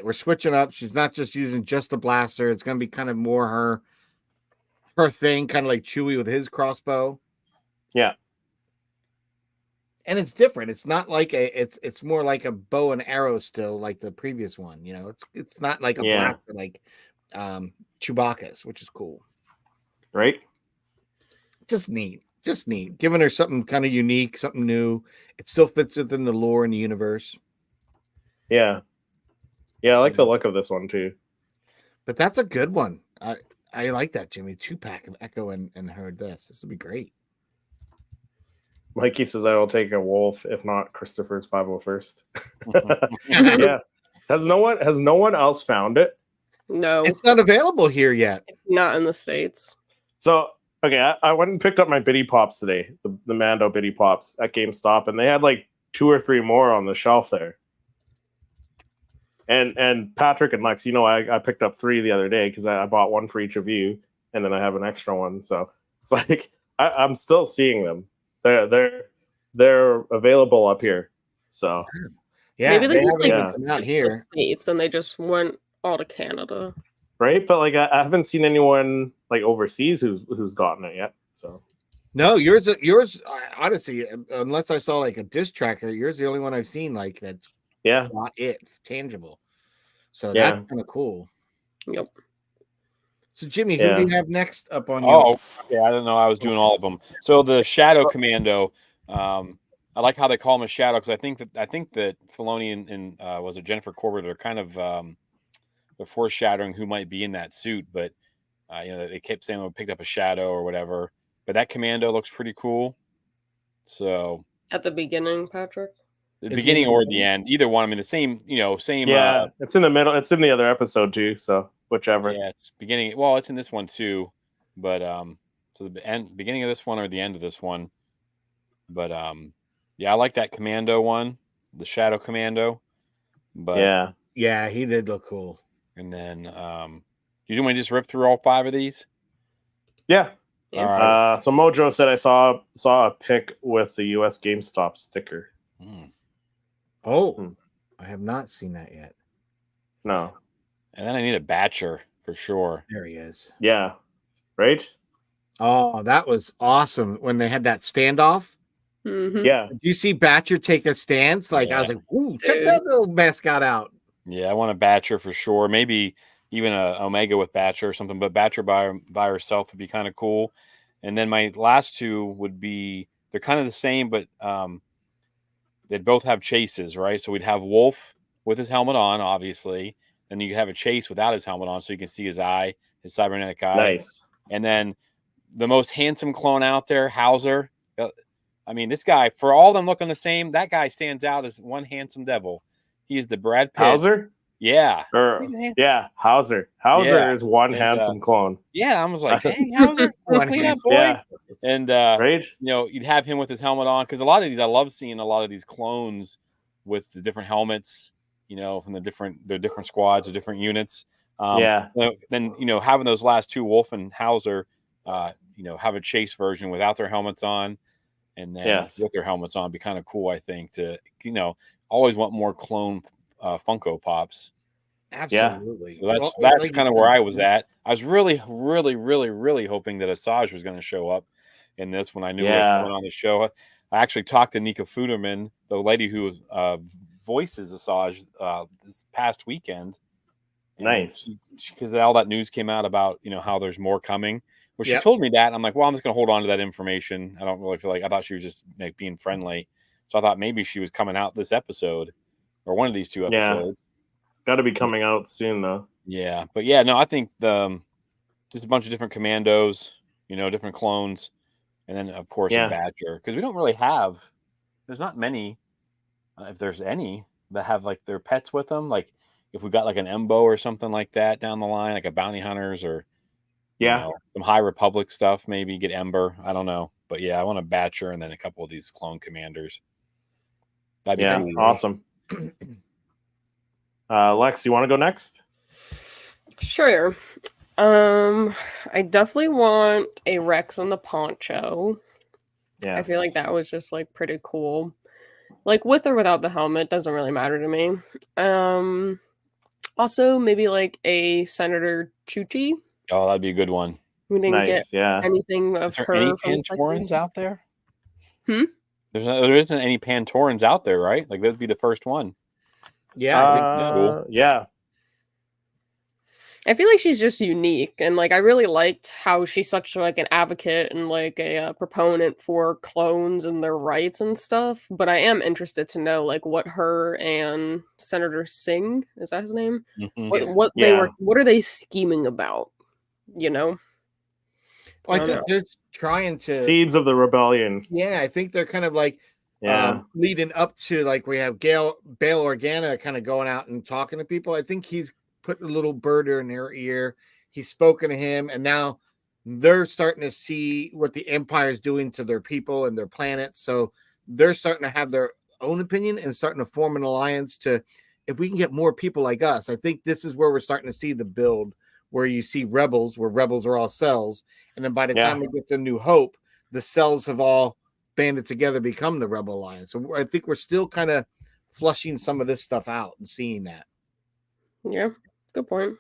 We're switching up. She's not just using just the blaster. It's going to be kind of more her thing, kind of like Chewie with his crossbow. Yeah. And it's different. It's not like it's more like a bow and arrow still, like the previous one. It's not like a Yeah. blaster like Chewbacca's, which is cool. Right. Just neat. Giving her something kind of unique, something new. It still fits within the lore and the universe. Yeah. Yeah, I like the look of this one too. But that's a good one. I like that, Jimmy. 2-pack of Echo and her. This would be great. Mikey says I will take a wolf, if not Christopher's 501st. Yeah. Has no one else found it? No, It's not available here yet. it's not in the States. So okay, I went and picked up my Biddy Pops today, the Mando Biddy Pops at GameStop, and they had like 2 or 3 more on the shelf there. And Patrick and Lex, I picked up 3 the other day because I bought one for each of you, and then I have an extra one. So it's like I'm still seeing them. They're available up here. So Yeah, Maybe they just haven't like Yeah. come out the here. States and they just went all to Canada. right, but like I haven't seen anyone like overseas who's gotten it yet. So No, yours. Honestly, unless I saw like a disc tracker, yours is the only one I've seen like that's yeah, not tangible. So Yeah. that's kind of cool. Yep. So Jimmy, who Yeah. do you have next up on Oh, yeah, I don't know. I was doing all of them. So the Shadow Commando, I like how they call him a Shadow because I think that Filoni and was it Jennifer Corbett are kind of they're foreshadowing who might be in that suit, but they kept saying we picked up a shadow or whatever. But that Commando looks pretty cool. So At the beginning, Patrick. the Is he beginning in or the the end, either one. I mean, the same. yeah, it's in the middle. It's in the other episode too. So whichever. Yeah, it's beginning. Well, it's in this one too, but so the beginning of this one or the end of this one, but yeah, I like that Commando one, the Shadow Commando, but Yeah, he did look cool. and then you want to just rip through all 5 of these? Yeah. Yeah. All right. So Mojo said I saw a pic with the US GameStop sticker. Oh, I have not seen that yet. No. And then I need a Batcher for sure. There he is. Yeah. Right? Oh, that was awesome when they had that standoff. Mm-hmm. Yeah. Did you see Batcher take a stance? Like I was like, "Ooh, check Dude. that little mascot out." Yeah, I want a Batcher for sure. Maybe even a Omega with Batcher or something, but Batcher by herself would be kind of cool. And then my last 2 would be they're kind of the same, but they'd both have chases, right? So we'd have Wolf with his helmet on, obviously. Then you have a Chase without his helmet on, so you can see his eye, his cybernetic eye. Nice. And then the most handsome clone out there, Hauser. I mean, this guy, for all of them looking the same, that guy stands out as one handsome devil. He is the Brad Pitt. Hauser? Yeah. Or He's handsome. yeah, Hauser. Hauser Yeah. is one And, handsome clone. Yeah, I was like, dang, Hauser, clean up, boy. Yeah. And Right? you'd have him with his helmet on because a lot of these, I love seeing a lot of these clones with the different helmets, from the different squads, the different units. Yeah. Then having those last 2, Wolf and Hauser, have a Chase version without their helmets on, and then with their helmets on, be kind of cool. I think to always want more clone Funko Pops. Absolutely. So that's kind of where I was at. I was really, really, really, really hoping that Asajj was going to show up in this when I knew he was coming on the show. I actually talked to Nika Fuderman, the lady who voices Asajj this past weekend. Nice. Because all that news came out about how there's more coming. Well, she Yep. told me that, and I'm like, well, I'm just going to hold on to that information. I don't really feel like I thought she was just being friendly. So I thought maybe she was coming out this episode or one of these 2 episodes. It's got to be coming out soon though. Yeah, but yeah, no, I think just a bunch of different commandos, different clones, and then of course a Badger because we don't really have. There's not many, if there's any, that have like their pets with them. Like if we got like an Embo or something like that down the line, like a Bounty Hunters or some High Republic stuff. Maybe get Ember. I don't know, but yeah, I want a Batcher and then a couple of these clone commanders. That'd be Yeah, cool. awesome. Lex, you want to go next? Sure. I definitely want a Rex on the poncho. Yeah, I feel like that was just like pretty cool. Like with or without the helmet, doesn't really matter to me. Also maybe like a Senator Chuchi. Oh, that'd be a good one. We didn't get nice. Yeah, anything Is of there her any from the second Pantorans season. out there? Hmm? There isn't any Pantorans out there, right? Like that'd be the first one. Yeah, I think so. Cool. Yeah, I feel like she's just unique, and like I really liked how she's such like an advocate and like a proponent for clones and their rights and stuff. But I am interested to know like what her and Senator Singh, is that his name? Mhm. What are they scheming about? You know? Well, I I don't think know. they're trying to. seeds of the rebellion. Yeah, I think they're kind of like Yeah, leading up to like we have Bail Organa kind of going out and talking to people. I think he's put a little bird in their ear. He's spoken to him, and now they're starting to see what the Empire is doing to their people and their planet. So they're starting to have their own opinion and starting to form an alliance to, if we can get more people like us. I think this is where we're starting to see the build, where you see rebels, where rebels are all cells, and then by the time we get to New Hope, the cells have all banded together, become the Rebel Alliance. So I think we're still kind of flushing some of this stuff out and seeing that. Yeah, good point.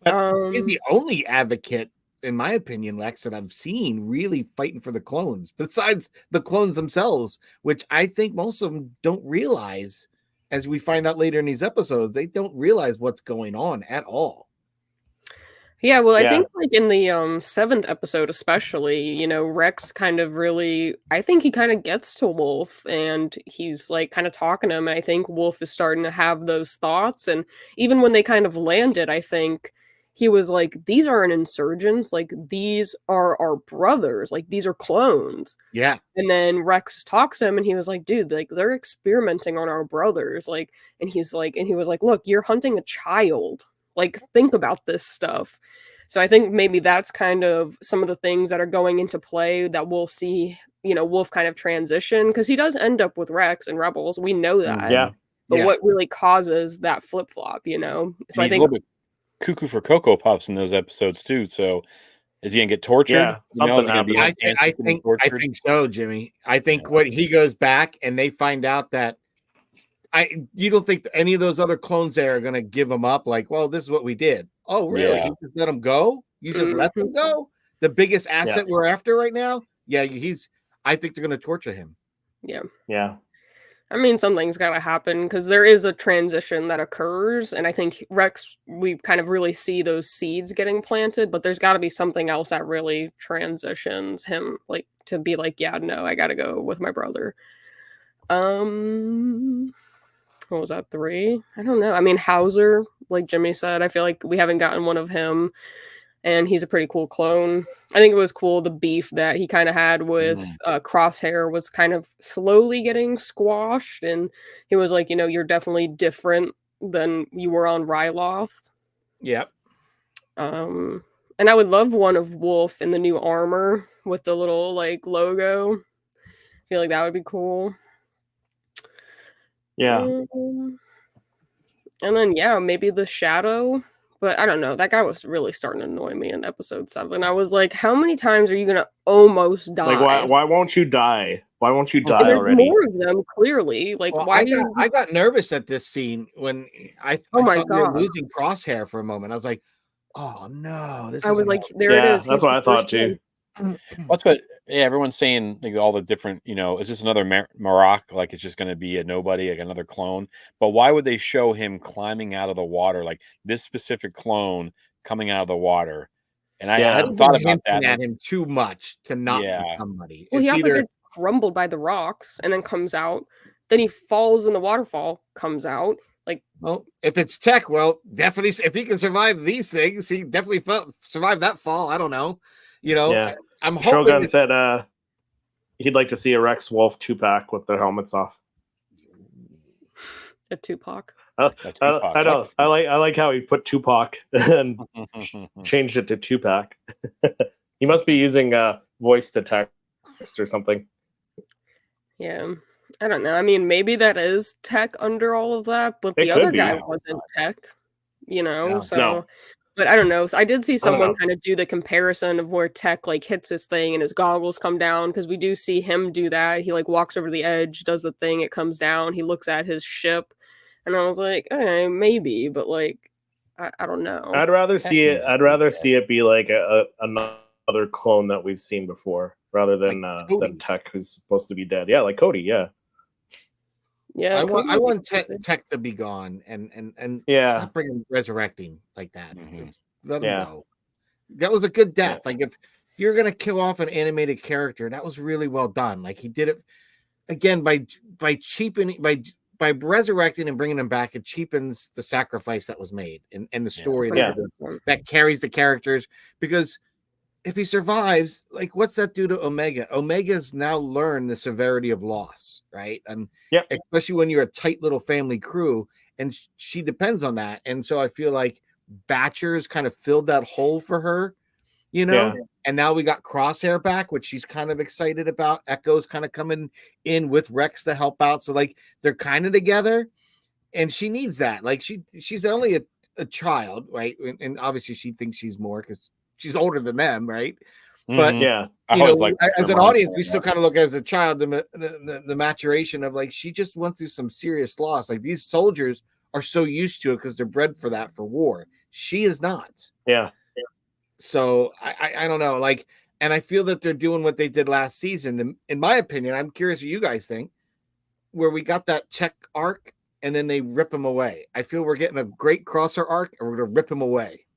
But he's the only advocate, in my opinion, Lex, that I've seen really fighting for the clones, besides the clones themselves, which I think most of them don't realize, as we find out later in these episodes, they don't realize what's going on at all. Yeah, well, I Yeah. think like in the 7th episode especially, you know, Rex kind of really, I think he kind of gets to Wolf and he's like kind of talking to him. And I think Wolf is starting to have those thoughts. And even when they kind of landed, I think he was like, these aren't insurgents, like these are our brothers, like these are clones. Yeah. And then Rex talks to him and he was like, dude, like they're experimenting on our brothers. Like, and he was like, look, you're hunting a child. Like, think about this stuff. So I think maybe that's kind of some of the things that are going into play that we'll see, you know, Wolf kind of transition, because he does end up with Rex and Rebels. We know that. Yeah. But what really causes that flip-flop, you know? So He's I a think little bit cuckoo for Cocoa Puffs in those episodes too. So is he gonna get tortured? Yeah, something happened. I think so, Jimmy. I think when he goes back and they find out that you don't think any of those other clones there are going to give him up? Like, well, this is what we did. Oh, really? Yeah. You just let him go? You just let them go? The biggest asset we're after right now? Yeah, I think they're going to torture him. Yeah. I mean, something's got to happen because there is a transition that occurs. And I think Rex, we kind of really see those seeds getting planted, but there's got to be something else that really transitions him, like to be like, yeah, no, I got to go with my brother. What was that, 3? I don't know. I mean, Hauser, like Jimmy said, I feel like we haven't gotten one of him, and he's a pretty cool clone. I think it was cool, the beef that he kind of had with Crosshair was kind of slowly getting squashed, and he was like, you know, you're definitely different than you were on Ryloth. Yep. And I would love one of Wolf in the new armor with the little, like, logo. I feel like that would be cool. Yeah. And then, maybe the Shadow. But I don't know. That guy was really starting to annoy me in episode 7. I was like, how many times are you going to almost die? Like, why won't you die? Why won't you die There's already? more of them, clearly. Like, well, why I got nervous at this scene when I thought we were losing Crosshair for a moment. I was like, oh, no. I was like, there it is. That's what I thought, too. That's what everyone's saying, like all the different, you know, is this another Marak? Like it's just going to be a nobody, like another clone. But why would they show him climbing out of the water, like this specific clone coming out of the water? And I hadn't thought about that. At him too much to not be somebody. Well, he also gets crumbled by the rocks and then comes out. Then he falls in the waterfall, comes out. Like, well, if it's tech, well, definitely, if he can survive these things, he definitely survived that fall. I don't know. You know, I'm hoping Shogun said he'd like to see a Rex Wolf 2-pack with their helmets off. A Tupac. I know. I like how he put Tupac and changed it to 2-pack. He must be using voice to text or something. Yeah. I don't know. I mean, maybe that is tech under all of that, but It the could other be. guy wasn't tech, No. so. No. But I don't know. So I did see I don't someone know. kind of do the comparison of where tech like hits his thing and his goggles come down because we do see him do that. He like walks over the edge, does the thing, it comes down. He looks at his ship, and I was like, maybe, but like, I don't know. I'd rather Tech see it. is- I'd rather see it be like another clone that we've seen before, rather than Cody. Tech, who's supposed to be dead. Yeah, like Cody. Yeah, Yeah, I want Cody would be tech, crazy. tech to be gone and Yeah. stop bringing resurrecting like that. Mhm. Just let him Yeah. go. That was a good death. Yeah. Like if you're gonna kill off an animated character, that was really well done. Like he did it again by cheapening by resurrecting and bringing him back. It cheapens the sacrifice that was made and the story Yeah. that carries the characters. Because if he survives, like what's that do to Omega? Omega's now learned the severity of loss, right? And Yep. especially when you're a tight little family crew, and she depends on that. And so I feel like Batcher's kind of filled that hole for her, Yeah. And now we got Crosshair back, which she's kind of excited about. Echo's kind of coming in with Rex to help out. So like they're kind of together, and she needs that. Like she's only a child, right? And obviously she thinks she's more because she's older than them, right? But Yeah. I you know, always like as an remind audience, her we of still that. kind of look at as a child the maturation of like she just went through some serious loss. Like these soldiers are so used to it because they're bred for that for war. She is not. Yeah. So I don't know. Like, and I feel that they're doing what they did last season. In my opinion, I'm curious what you guys think, where we got that tech arc and then they rip him away. I feel we're getting a great crosser arc and we're gonna rip him away.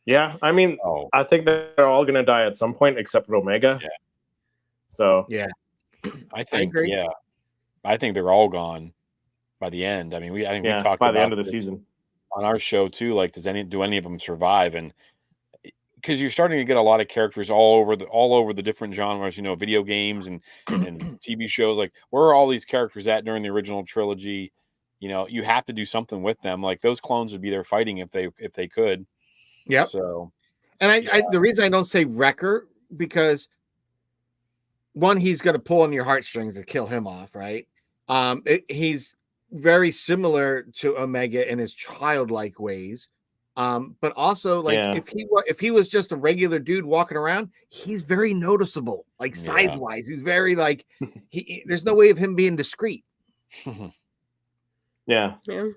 Yeah. I mean, Oh, I think that they're all gonna die at some point, except for Omega. Yeah. So Yeah. I think agree. yeah, I think they're all gone by the end. I mean, I think we yeah, talked by about the end of the this season. on our show too. Like, do any of them survive? And because you're starting to get a lot of characters all over the different genres, video games and TV shows. Like, where are all these characters at during the original trilogy? You have to do something with them. Like those clones would be there fighting if they could. Yep. So, And I the reason I don't say Wrecker because one, he's going to pull on your heartstrings to kill him off, right? He's very similar to Omega in his childlike ways. But also, like Yeah. if he was just a regular dude walking around, he's very noticeable, like Yeah. size wise. He's very like there's no way of him being discreet. Yeah. Yeah.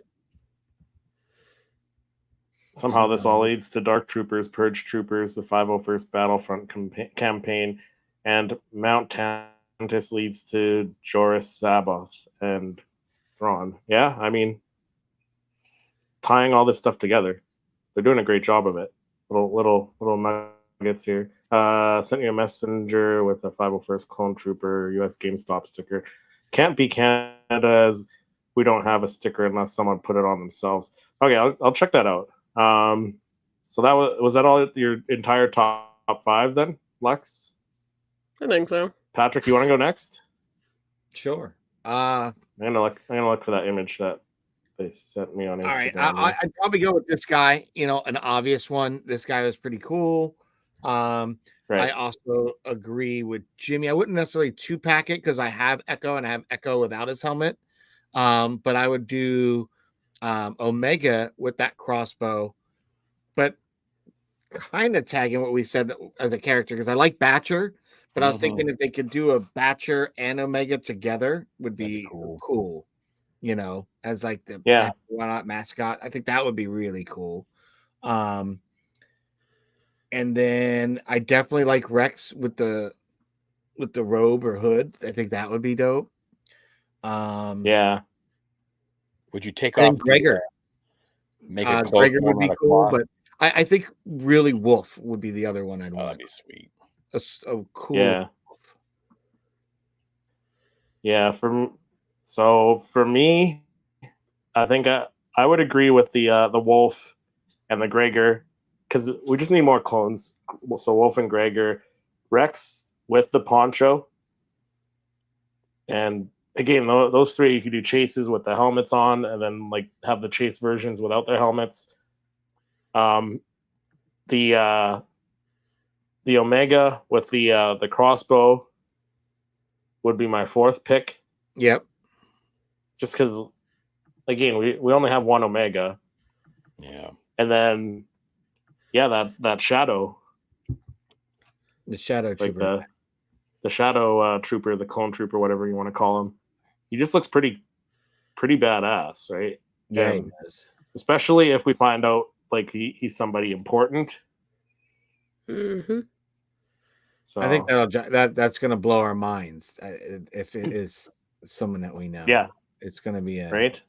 Somehow this all leads to Dark Troopers, Purge Troopers, the 501st Battlefront campaign, and Mount Tantus leads to Joris Sabaoth and Thrawn. Yeah, I mean, tying all this stuff together. They're doing a great job of it. Little nuggets here. Sent you a messenger with a 501st Clone Trooper US GameStop sticker. Can't be Canada as we don't have a sticker unless someone put it on themselves. Okay, I'll check that out. So that was that all your entire top 5 then, Lex? I think so. Patrick, you want to go next? Sure. I'm gonna look for that image that they sent me on All right, Instagram. I'd probably go with this guy. An obvious one. This guy was pretty cool. I Right. also agree with Jimmy. I wouldn't necessarily 2-pack it because I have Echo and I have Echo without his helmet. But I would do Omega with that crossbow, but kind of tagging what we said as a character because I like Batcher, but I was thinking if they could do a Batcher and Omega together would be cool. As like the why not mascot. I think that would be really cool. And then I definitely like Rex with the robe or hood. I think that would be dope. Yeah. Would you take And off Gregor? make a cloak Gregor would form be out of cool, cloth? but I think really Wolf would be the other one I'd Oh, want. that'd be sweet. A cool. Yeah. Yeah. For me, I think I would agree with the Wolf and the Gregor because we just need more clones. So Wolf and Gregor, Rex with the poncho, and again those three you could do chases with the helmets on, and then like have the chase versions without their helmets. The Omega with the crossbow would be my 4th pick. Yep. Just because, again, we only have one Omega. Yeah. And then, that Shadow. The Shadow Trooper. The Shadow Trooper, the Clone Trooper, whatever you want to call him. He just looks pretty badass, right? Yeah, And he does. especially if we find out like he's somebody important. Mm-hmm. So I think that's going to blow our minds if it is someone that we know. Yeah, it's going to be right.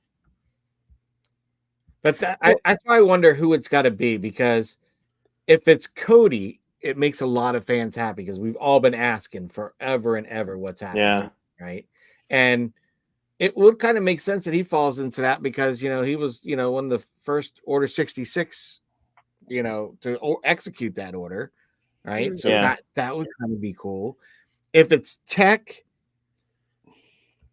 But that's why I wonder who it's got to be, because if it's Cody, it makes a lot of fans happy because we've all been asking forever and ever what's happening, Yeah. right? And it would kind of make sense that he falls into that because he was one of the first Order 66, to execute that order, right? So that would kind of be cool. If it's Tech,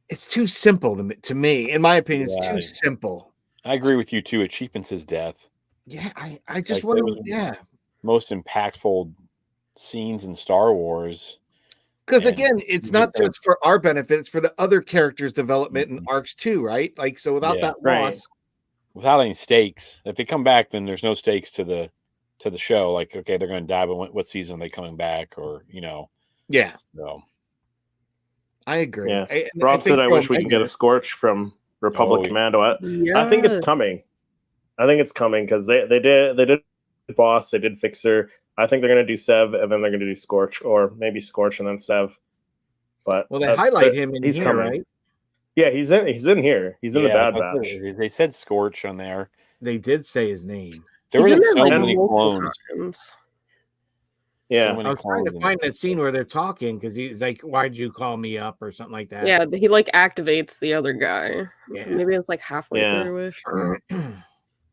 it's too simple to me. In my opinion, it's too simple. I agree with you too. It cheapens his death. Yeah, I just wonder. Yeah, most impactful scenes in Star Wars. Because again, it's not just for our benefit; it's for the other characters' development and arcs too, right? Like, so without that loss, without any stakes, if they come back, then there's no stakes to the show. Like, okay, they're going to die, but what season are they coming back? Or yeah. So I agree. Yeah. Rob said, "I wish we could get a Scorch from Republic Commando." I think it's coming. I think it's coming because they did Boss, they did Fixer. I think they're going to do Sev, and then they're going to do Scorch, or maybe Scorch and then Sev. But they highlight him in here, coming. Right? Yeah, he's in here. He's in the Bad Batch. They said Scorch on there. They did say his name. There were so many clones. Yeah, I was trying to find that scene where they're talking because he's like, "Why'd you call me up?" or something like that. Yeah, he activates the other guy. Yeah. Maybe it's halfway through-ish.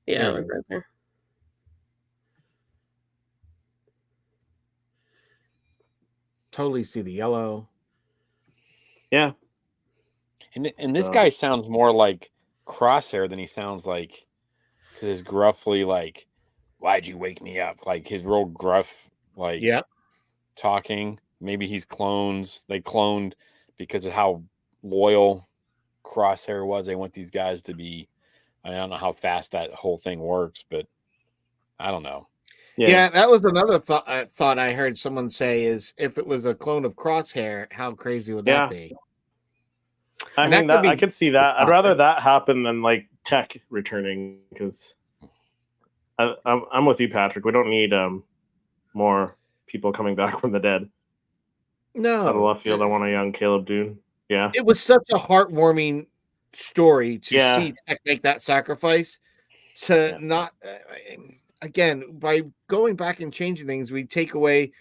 Yeah, right there. Totally see the yellow. Yeah. And this guy sounds more like Crosshair than he sounds like his gruffly "Why'd you wake me up?" Like his real gruff talking. Maybe he's clones. They cloned because of how loyal Crosshair was. They want these guys to be. I don't know how fast that whole thing works, but I don't know. Yeah, that was another thought I heard someone say is if it was a clone of Crosshair, how crazy would that be? I mean, I could see that. I'd rather that happen than Tech returning because I'm with you, Patrick. We don't need more people coming back from the dead. No. Out of left field, I want a young Caleb Dune. Yeah. It was such a heartwarming story to see Tech make that sacrifice to not again, by going back and changing things, we take away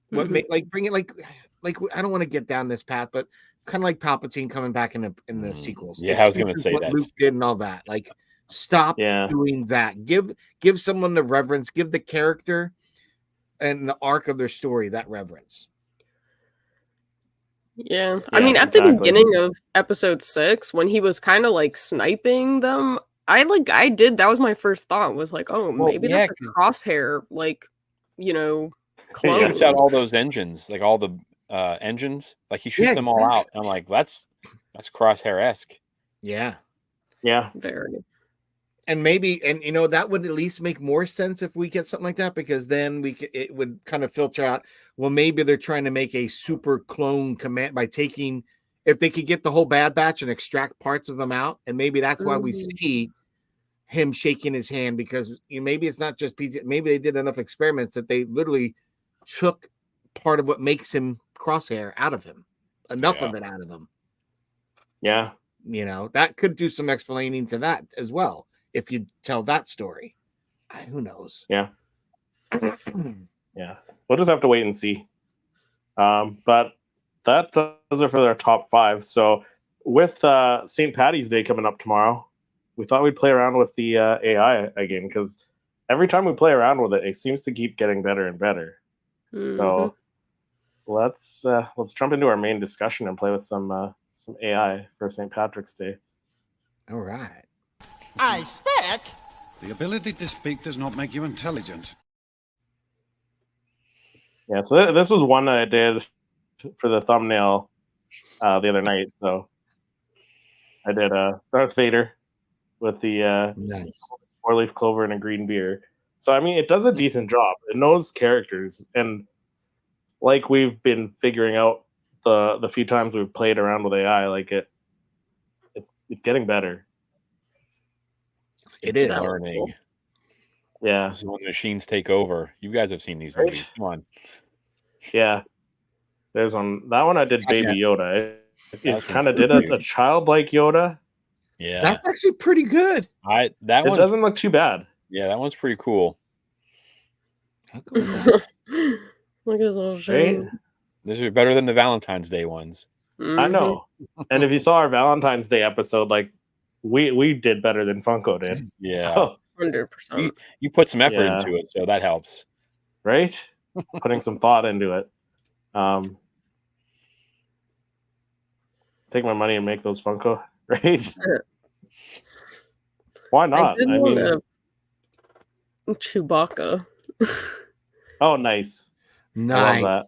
what make bring it I don't want to get down this path, but kind of like Palpatine coming back in the sequels. Yeah, I was going to say that. Luke did and all that. Stop doing that. Give someone the reverence. Give the character and the arc of their story that reverence. Yeah. I mean, at the beginning of episode 6, when he was kind of sniping them, I did. That was my first thought. Was maybe that's a Crosshair, clone. He shoots out all those engines, all the engines. He shoots them all out. I'm like, that's Crosshair-esque. Yeah. Yeah. Very. And maybe, that would at least make more sense if we get something like that, because then it would kind of filter out. Well, maybe they're trying to make a super clone command by taking, if they could get the whole Bad Batch and extract parts of them out, and maybe that's why we see him shaking his hand, because maybe it's not just PZ. Maybe they did enough experiments that they literally took part of what makes him Crosshair out of him, enough of it out of him. Yeah, that could do some explaining to that as well. If you tell that story, who knows? Yeah. Yeah. We'll just have to wait and see. But that does it for their top 5. So with St. Paddy's Day coming up tomorrow, we thought we'd play around with the AI again, because every time we play around with it, it seems to keep getting better and better. Mm-hmm. So let's jump into our main discussion and play with some AI for St. Patrick's Day. All right. I speak. The ability to speak does not make you intelligent. Yeah, so this was one that I did for the thumbnail the other night. So I did Darth Vader with the Nice. 4-leaf clover and a green beer. So I mean, it does a decent job. It knows characters, and like we've been figuring out the few times we've played around with AI, like it's getting better. It It's is. learning. Yeah, This is when the machines take over. You guys have seen these Right. movies. Come on. yeah. There's that one I did Baby Yoda. It That's kind of pretty did cute. a childlike Yoda. Yeah. That's actually pretty good. That It one doesn't look too bad. Yeah, that one's pretty cool. How cool is that? Look at his little Right? shoes. These are better than the Valentine's Day ones. I know. And if you saw our Valentine's Day episode, like we did better than Funko did. Yeah. So, 100%. You put some effort Yeah. into it, so that helps. right? Putting some thought into it. Take my money and make those Funko, right? Why I not? did I want mean, a Chewbacca. oh, nice. I Nice. love that.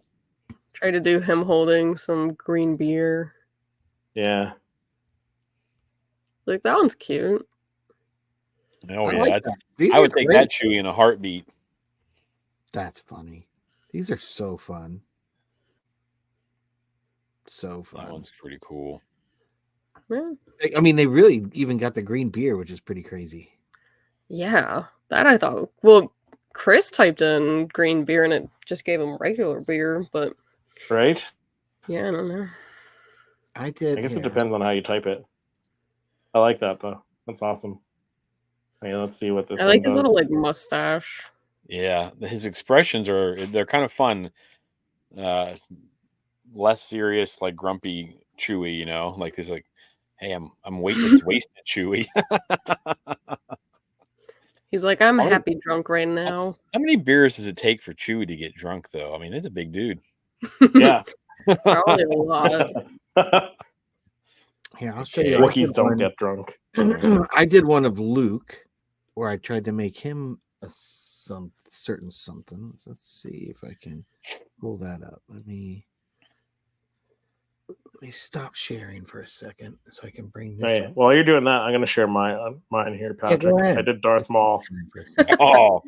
Try to do him holding some green beer. Yeah. Like, that one's cute. Oh I yeah, like that. These I are would take great. that Chewy in a heartbeat. That's funny. These are so fun. So That fun. one's pretty cool. Yeah. I mean, they really even got the green beer, which is pretty crazy. Yeah. That I thought. Well, Chris typed in green beer and it just gave him regular beer, but Right? yeah, I don't know. I did. I guess here. it depends on how you type it. I like that though. That's awesome. Okay, let's see what this I one like his does. little like mustache. Yeah, his expressions they're kind of fun. Less serious, like grumpy Chewy, you know, like there's like, hey, I'm it's wasted Chewy. He's like, I'm How many- happy drunk right now. How many beers does it take for Chewy to get drunk though? I mean, it's a big dude. Yeah. Probably a lot. Here, I'll show you. Wookiees don't get drunk. I did one of Luke where I tried to make him some certain something. Let's see if I can pull that up. Let me stop sharing for a second so I can bring this Hey, up. while you're doing that, I'm gonna share mine here, Yeah, go Patrick. ahead. I did Darth Maul. Oh,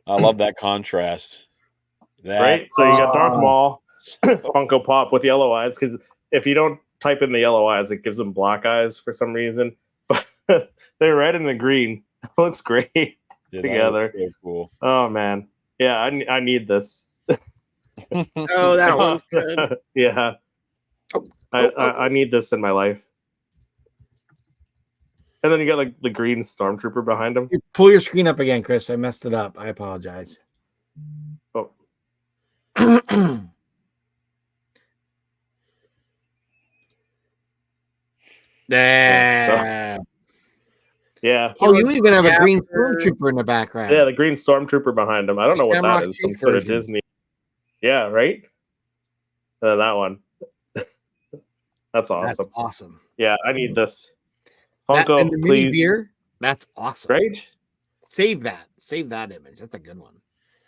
I love that contrast. Right? So you got Darth Maul, Funko Pop with yellow eyes, because if you don't type in the yellow eyes, it gives them black eyes for some reason. But they're red and the green. It looks great together. So cool. Oh man. Yeah, I need this. Oh, that one's good. Yeah. I need this in my life. And then you got like the green stormtrooper behind him. You pull your screen up again, Chris. I messed it up. I apologize. Oh, There. yeah. Oh, you even have a green Dapper. stormtrooper in the background. Yeah, the green stormtrooper behind him. I don't know what Shamrock that is. Some Shake sort of version. Disney. Yeah, right? That one. That's That's awesome. awesome. Yeah, I need this. That, Funko, and the mini please. beer. That's awesome. Right? Save that. Save that image. That's a good one.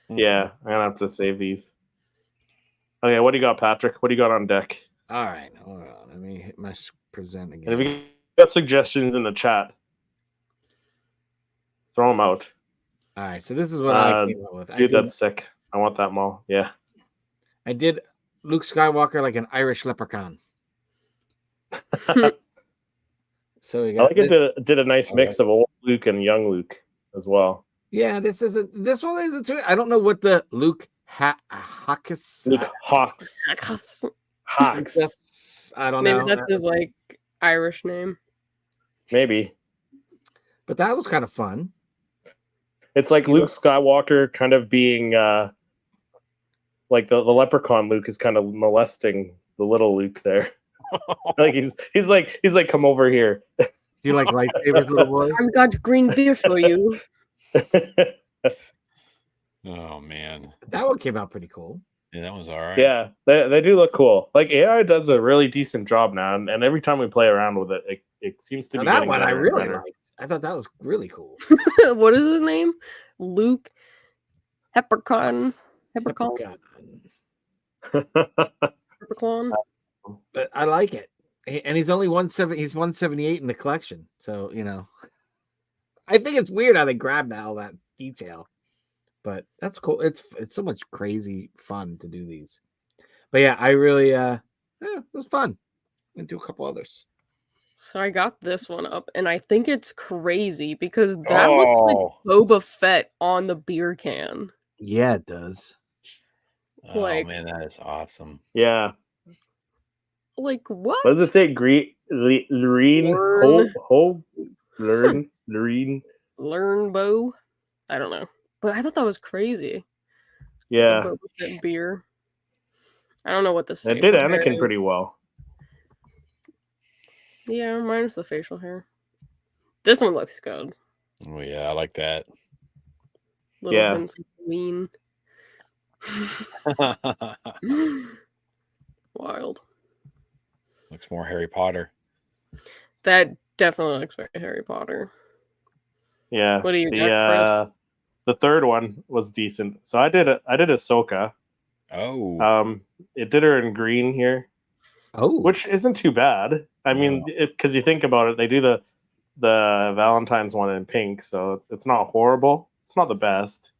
Yeah, I'm gonna have to save these. Okay, what do you got, Patrick? What do you got on deck? All right. Hold on. Let me hit my present And again. if you got suggestions in the chat, throw them out. All right. So this is what I came up with. Dude, that's sick. I want that mall. Yeah. I did Luke Skywalker like an Irish leprechaun. So we I got like it did a nice All mix of old Luke and young Luke as well. Yeah, this one isn't too. I don't know what the Luke Hawkes. Luke Hawks. Hawks. I don't Maybe know. that's his like Irish name. Maybe. But that was kind of fun. It's like Luke Skywalker kind of being like the leprechaun Luke is kind of molesting the little Luke there. Like he's like come over here. You like lightsabers, little boy? I've got green beer for you. Oh man, That one came out pretty cool. yeah, that was all right. Yeah, they do look cool. Like AI does a really decent job now, and every time we play around with it, it seems to Now be that getting one I better and really better. liked. I thought that was really cool. What is his name? Luke Heppercon. Heppercon. Leprechaun. Heppercon. But I like it. And he's only 178 in the collection. So, I think it's weird how they grabbed all that detail. But that's cool. It's so much crazy fun to do these. But yeah, I really it was fun. And do a couple others. So I got this one up, and I think it's crazy because that looks like Oh. Boba Fett on the beer can. Yeah, it does. Oh Like- man, that is awesome. Yeah. Like what? What does it say? Loreen? Learn. Loreen? Learn Bo? I don't know. But I thought that was crazy. Yeah. The Boba Fett beer. I don't know what this It facial did hair Anakin is. pretty well. Yeah, minus the facial hair. This one looks good. Oh yeah, I like that. Little Yeah. hints of lean. Wild. Looks more Harry Potter. That definitely looks very Harry Potter. Yeah. What do you got, Chris? The third one was decent. So I did Ahsoka. Oh, It did her in green here, Oh, which isn't too bad. I mean, because you think about it, they do the Valentine's one in pink, so it's not horrible. It's not the best.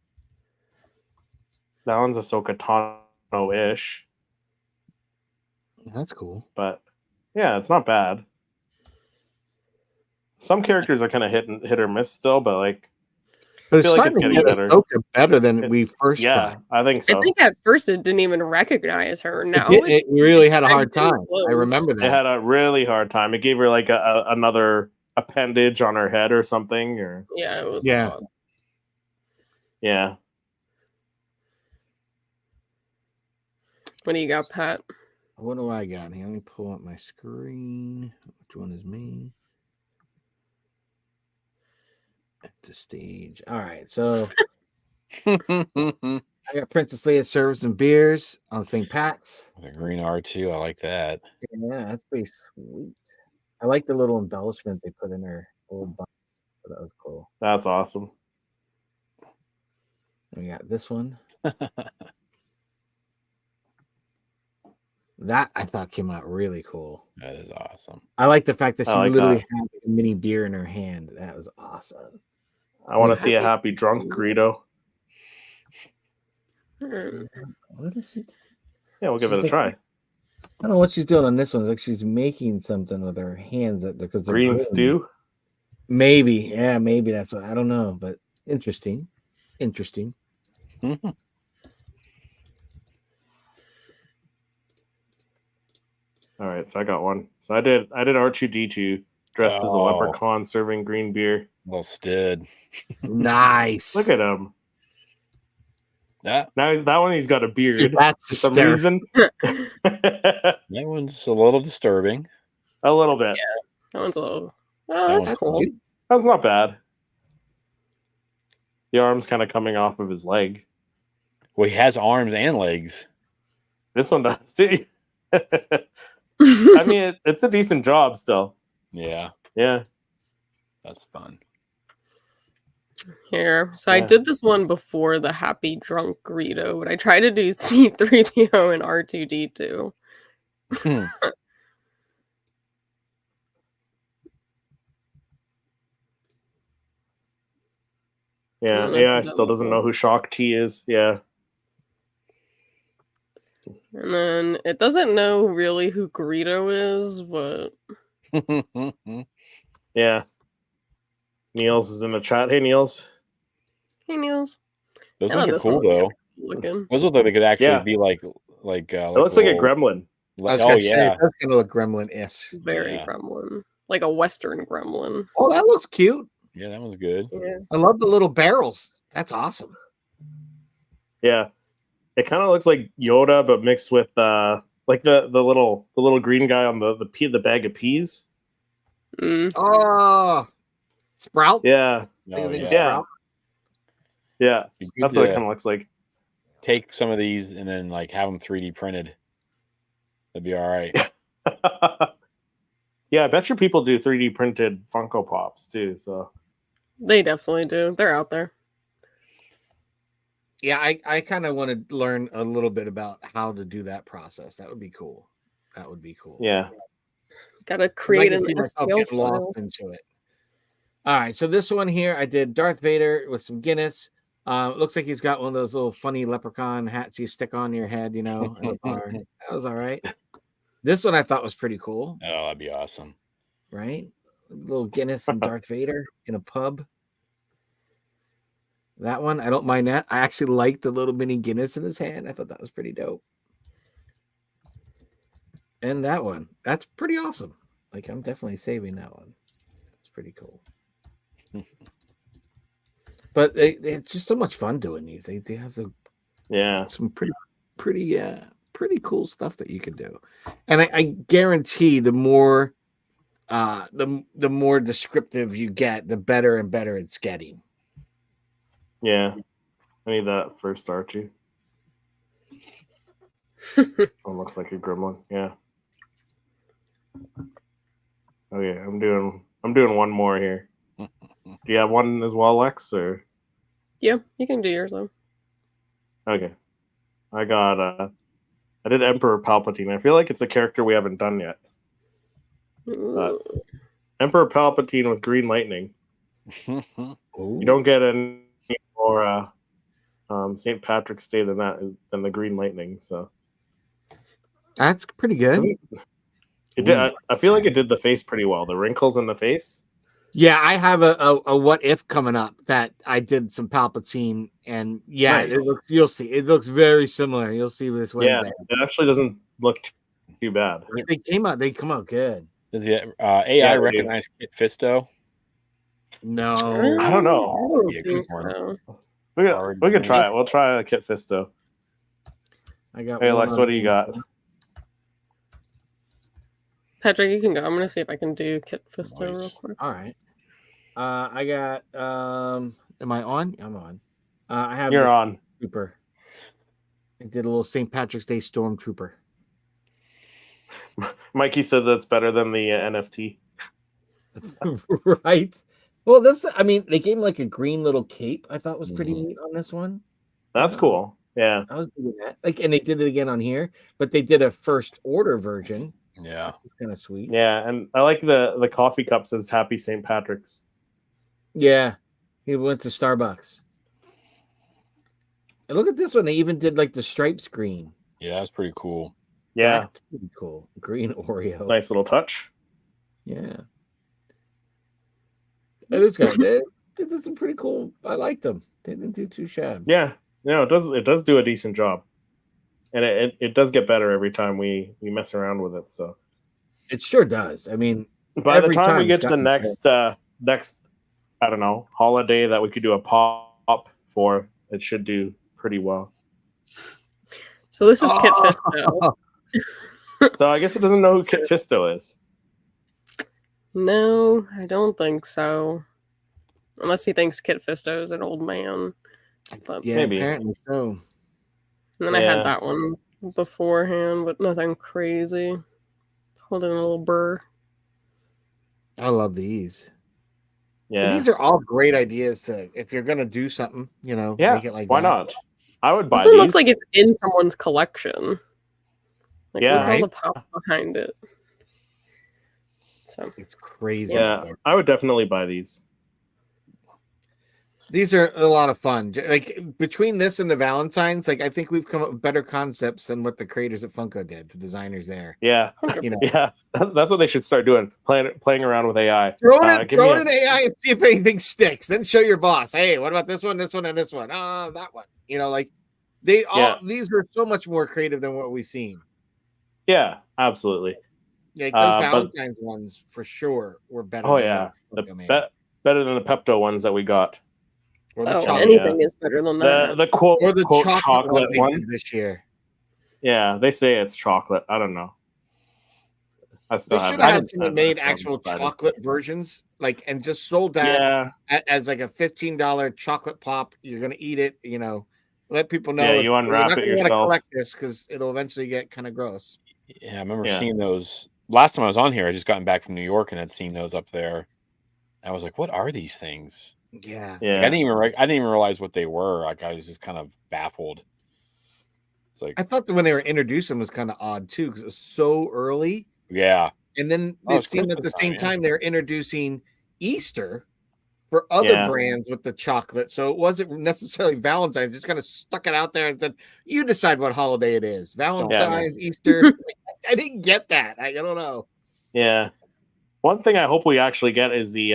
That one's Ahsoka Tano-ish, that's cool. but yeah, it's not bad. Some characters are kind of hit or miss still, but like, But it's feel like starting it's to getting get better. Ahsoka better than we first yeah, tried. I think so. I think at first it didn't even recognize her. Now It really had a hard pretty time. close. I remember It that. had a really hard time. It gave her like another appendage on her head or something, or Yeah, it was Yeah. odd. yeah. What do you got, Pat? What do I got here? Let me pull up my screen. Which one is me? At the stage. All right. So the I got Princess Leia serves some beers on St. Pat's. green R2. I like that. Yeah, that's pretty sweet. I like the little embellishment they put in her old box. So that was cool. That's awesome. And we got this one. That I thought came out really cool. That is awesome. I like the fact that she I like literally that. had a mini beer in her hand. That was awesome. I want to see a happy drunk Greedo. Hmm. What is she? Yeah, we'll give it She's a try. I don't know what she's doing on this one. It's like she's making something with her hands because they're Green green. stew. Maybe, yeah, maybe that's what I don't know, but interesting. Mhm. All right, so I got one. So I did R2D2 dressed as a Oh. leprechaun serving green beer. Little Stid. Nice. Look at him. That That one he's got a beard That's for some hysterical. reason. that one's a little disturbing. A little bit. That one's a little. That Oh, that's one's cool. cute. That's not bad. The arm's kind of coming off of his leg. Well, he has arms and legs. This one does too. I mean, it's a decent job still. Yeah, Yeah. that's fun. Here. So I Yeah. did this one before the Happy Drunk Greedo, but I tried to do C3PO and R2D2. Yeah. don't know AI who that still was doesn't know who Shock T is. Yeah. And then it doesn't know really who Greedo is, but Yeah. Niels is in the chat. Hey, Niels. hey, Niels. Those I look thought this cool one was though. looking. Those look like they could actually Yeah. be like It looks like a little- gremlin. I was Oh gonna say yeah, that's gonna look gremlin-ish. Very Yeah. gremlin. Like a Western gremlin. Oh, that looks cute. yeah, that one's good. Yeah. I love the little barrels. That's awesome. Yeah. It kind of looks like Yoda, but mixed with like the little green guy on the bag of peas. Mm. Oh, Sprout. Yeah. Oh, Think yeah. Yeah. Yeah. Be good That's what it to kind of looks like. take some of these and then like have them 3D printed. That'd be all right. Yeah, I bet you people do 3D printed Funko Pops too. So They definitely do. They're out there. Yeah, I kind of want to learn a little bit about how to do that process. That would be cool. yeah. Gotta create I an can see myself STL getting file. lost into it. All right, so this one here, I did Darth Vader with some Guinness. It looks like he's got one of those little funny leprechaun hats you stick on your head, at a bar. That was all right. This one I thought was pretty cool. Oh, that'd be awesome. Right? A little Guinness and Darth Vader in a pub. That one, I don't mind that. I actually like the little mini Guinness in his hand. I thought that was pretty dope. And that one, that's pretty awesome. Like, I'm definitely saving that one. It's pretty cool. But it's just so much fun doing these. They have some pretty cool stuff that you can do. And I guarantee the more descriptive you get, the better and better it's getting. Yeah. I need that first Archie. Looks like a gremlin. Yeah. Okay, I'm doing one more here. Do you have one as well, Lex? Or Yeah, you can do yours though. okay, I did Emperor Palpatine. I feel like it's a character we haven't done yet. Emperor Palpatine with green lightning. You don't get any more St. Patrick's Day than the green lightning. So that's pretty good. It did. I feel like it did the face pretty well. The wrinkles in the face. Yeah, I have a what if coming up that I did some Palpatine, and Nice. You'll see. It looks very similar. You'll see this Wednesday. Yeah, it actually doesn't look too bad. They come out good. Does the AI recognize Kit Fisto? No, I don't know. I don't think so. We could try it. We'll try Kit Fisto. I got. Hey, Lex, what do you got? Patrick, you can go. I'm gonna see if I can do Kit Fisto real quick. All right. I got. Am I on? I'm on. I have. You're on. Trooper. I did a little St. Patrick's Day Stormtrooper. Mikey said that's better than the NFT. Right. Well, they gave him like a green little cape. I thought was pretty neat on this one. That's cool. Yeah. I was doing that. And they did it again on here, but they did a first order version. Yeah. Kind of sweet. Yeah, and I like the coffee cup says Happy St. Patrick's. Yeah. He went to Starbucks. And look at this one. They even did like the stripes green. Yeah, that's pretty cool. Yeah. That's pretty cool. Green Oreo. Nice little touch. Yeah. It is good. They did some pretty cool. I liked them. They didn't do too shabby. Yeah. It does do a decent job. And it does get better every time we mess around with it. So it sure does. I mean, by the time we get to the next I don't know, holiday that we could do a pop for, it should do pretty well. So this is Kit Fisto. So I guess it doesn't know who Kit Fisto is. No, I don't think so. Unless he thinks Kit Fisto is an old man. But Yeah, Maybe. apparently so. and then I had that one beforehand, but nothing crazy. Holding a little burr. I love these. Yeah. But these are all great ideas to, if you're gonna do something, make it like why that. not? I would buy This one these. looks like it's in someone's collection. Like, Yeah. look at all Right? the pop behind it. So It's crazy. Yeah, I would definitely buy these. These are a lot of fun. Like between this and the Valentine's, like I think we've come up with better concepts than what the creators at Funko did, the designers there. Yeah. 100%. Yeah. That's what they should start doing. Playing around with AI. Throw it Give me in AI and see if anything sticks. Then show your boss, hey, what about this one, and this one? That one. Like these are so much more creative than what we've seen. Yeah, absolutely. Like those Valentine's ones for sure were better. Oh than yeah. what Funko made. Better than the Pepto ones that we got. Or the anything is better than that. The quote or the quote chocolate one. they did this year. Yeah, they say it's chocolate. I don't know. I still They should haven't- have I haven't made decided. actual chocolate versions, and just sold that Yeah. as like a $15 chocolate pop. You're gonna eat it, let people know. Yeah, you you're unwrap not it gonna wanna yourself. collect this because it'll eventually get kind of gross. Yeah, I remember Yeah. seeing those last time I was on here. I just gotten back from New York and had seen those up there. I was like, "What are these things?" Yeah, Yeah. I didn't even realize what they were. Like I was just kind of baffled. It's like, I thought that when they were introducing was kind of odd too because it was so early, yeah, And then Oh, it it's seemed at the Christmas same time, time they're introducing Easter for other brands with the chocolate. So it wasn't necessarily Valentine's. Just kind of stuck it out there and said, you decide what holiday it is. Valentine's, Easter. I didn't get that. I don't know. Yeah. One thing I hope we actually get is the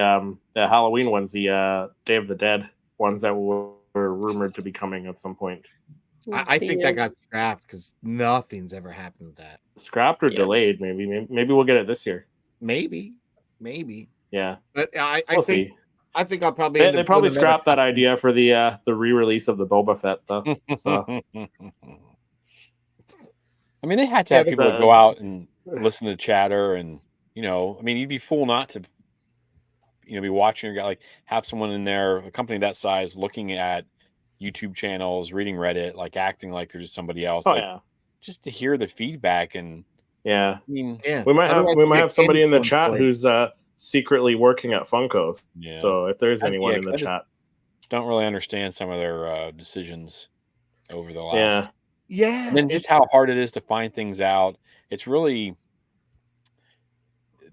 Halloween ones, the Day of the Dead ones that were rumored to be coming at some point. I think that got scrapped because nothing's ever happened with that. Scrapped or delayed, maybe we'll get it this year. Maybe. Yeah. But I We'll think see. I think I'll probably They probably scrapped that idea for the re-release of the Boba Fett though. So I mean, they had to have people that go out and listen to chatter, and I mean, you'd be fool not to, be watching your guy, like have someone in there, a company that size, looking at YouTube channels, reading Reddit, like acting like they're just somebody else. Just to hear the feedback. And I mean, we might have somebody in the chat who's secretly working at Funko. Yeah. So if there's anyone in the chat, don't really understand some of their decisions over the last. Yeah. And then just how hard it is to find things out. It's really,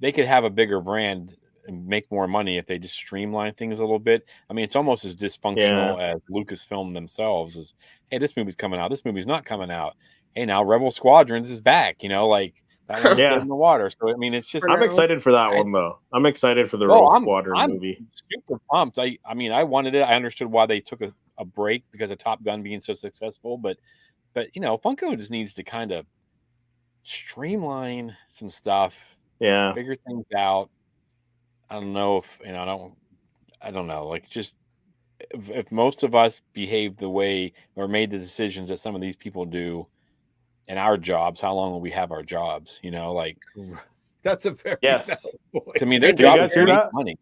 they could have a bigger brand and make more money if they just streamline things a little bit. I mean, it's almost as dysfunctional as Lucasfilm themselves is, hey, this movie's coming out. This movie's not coming out. Hey, now Rebel Squadrons is back, like that one's dead in the water. So, I mean, it's just. I'm excited for that one, though. I'm excited for the Rebel Squadron movie. Super pumped. I mean, I wanted it. I understood why they took a break because of Top Gun being so successful. But Funko just needs to kind of streamline some stuff. Yeah. Figure things out. I don't know if, I don't know. Like, just if most of us behave the way or made the decisions that some of these people do in our jobs, how long will we have our jobs? Like, that's a very I mean, their job is to make money.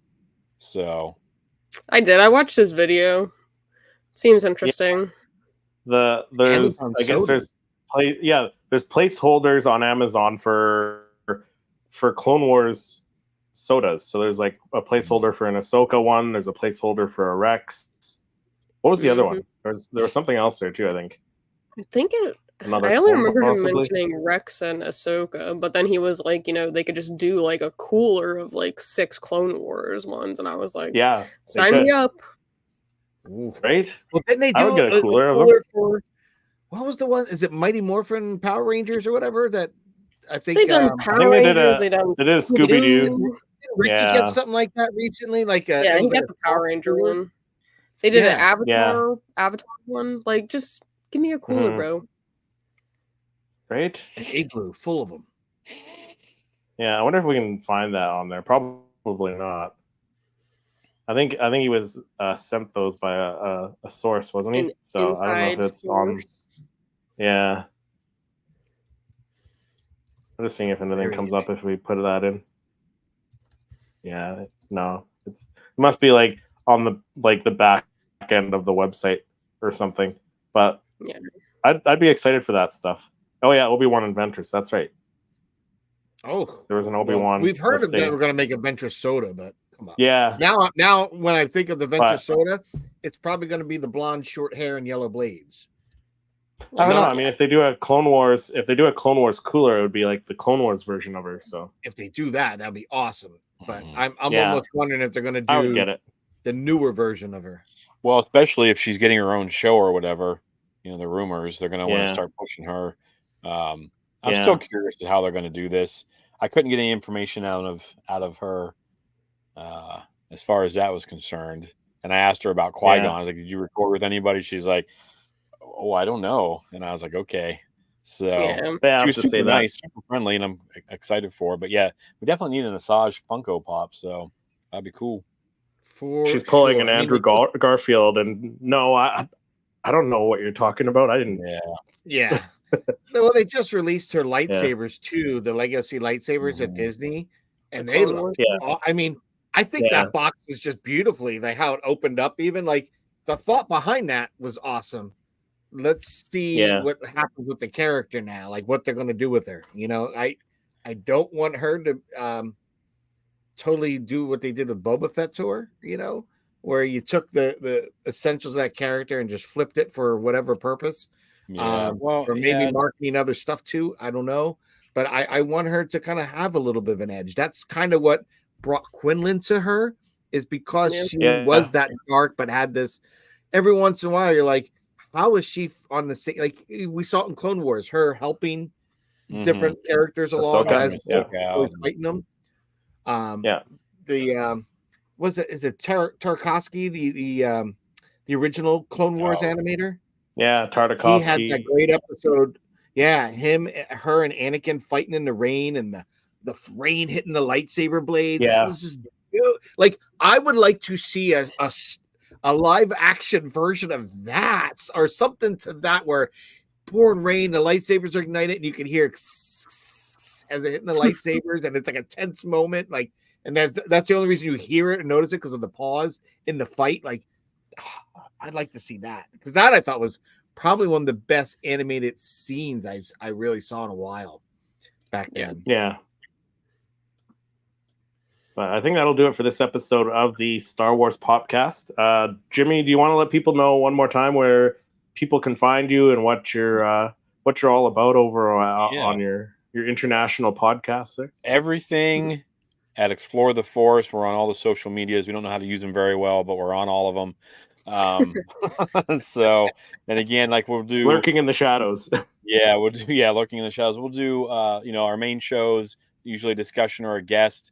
So I did. I watched his video. Seems interesting. There's placeholders on Amazon for Clone Wars sodas. So there's like a placeholder for an Ahsoka one. There's a placeholder for a Rex. What was the other one? There was something else there too, I think. I only remember him mentioning Rex and Ahsoka, but then he was like, they could just do like a cooler of like 6 Clone Wars ones, and I was like, sign me up. Ooh, right? Well, didn't they do a cooler of them? for what was the one? Is it Mighty Morphin Power Rangers or whatever? That I think they've done Power Rangers. They did a Scooby Doo. Ricky get something like that recently, he got the Power Ranger one. They did an Avatar one. Like, just give me a cooler, bro. Right? An igloo full of them. Yeah, I wonder if we can find that on there. Probably not. I think he was sent those by a source, wasn't he? So I don't know if it's on. Yeah. I'm just seeing if anything comes up if we put that in. Yeah, no, it must be like on the back end of the website or something. But I'd be excited for that stuff. Oh yeah, Obi-Wan and Ventress. That's right. Oh, there was an Obi-Wan. We've heard of that. We're going to make a Ventress soda, but come on. Yeah. Now, when I think of the Ventress soda, it's probably going to be the blonde, short hair, and yellow blades. I don't know. I mean, if they do a Clone Wars cooler, it would be like the Clone Wars version of her. So if they do that, that'd be awesome. But I'm almost wondering if they're going to do the newer version of her. Well, especially if she's getting her own show or whatever, the rumors, they're going to want to start pushing her. I'm still curious to how they're going to do this. I couldn't get any information out of her as far as that was concerned. And I asked her about Qui-Gon. I was like, "Did you record with anybody?" She's like, "Oh, I don't know." And I was like, "Okay." So she was super nice, super friendly, and I'm excited for her. But yeah, we definitely need an Asajj Funko Pop, so that'd be cool. She's pulling an Andrew Garfield, and no, I don't know what you're talking about. I didn't. Yeah. Well, they just released her lightsabers too, the Legacy lightsabers at Disney, and they look. I mean, I think that box is just beautifully like how it opened up. Even like the thought behind that was awesome. Let's see what happens with the character now, like what they're going to do with her. I don't want her to totally do what they did with Boba Fett to her. Where you took the essentials of that character and just flipped it for whatever purpose. For maybe marketing other stuff too. I don't know. but I want her to kind of have a little bit of an edge. That's kind of what brought Quinlan to her, is because she was that dark, but had this every once in a while. You're like, how is she on the same? Like we saw it in Clone Wars, her helping different characters along as fighting them. Is it Tarkovsky, the original Clone Wars animator? Yeah, Tartakovsky. He had that great episode. Yeah, him, her, and Anakin fighting in the rain, and the rain hitting the lightsaber blades. Yeah, that was just like, I would like to see a live action version of that, or something to that, where pouring rain, the lightsabers are ignited, and you can hear as it hitting the lightsabers, and it's like a tense moment. Like, and that's the only reason you hear it and notice it, because of the pause in the fight. Like, I'd like to see that, because that I thought was probably one of the best animated scenes I really saw in a while back then. Yeah. But I think that'll do it for this episode of the Star Wars Popcast. Jimmy, do you want to let people know one more time where people can find you and what you're all about over on your international podcast there? Everything at Explore the Force. We're on all the social medias. We don't know how to use them very well, but we're on all of them. So, and again, like we'll do Lurking in the Shadows. We'll do Lurking in the Shadows. We'll do our main shows, usually a discussion or a guest.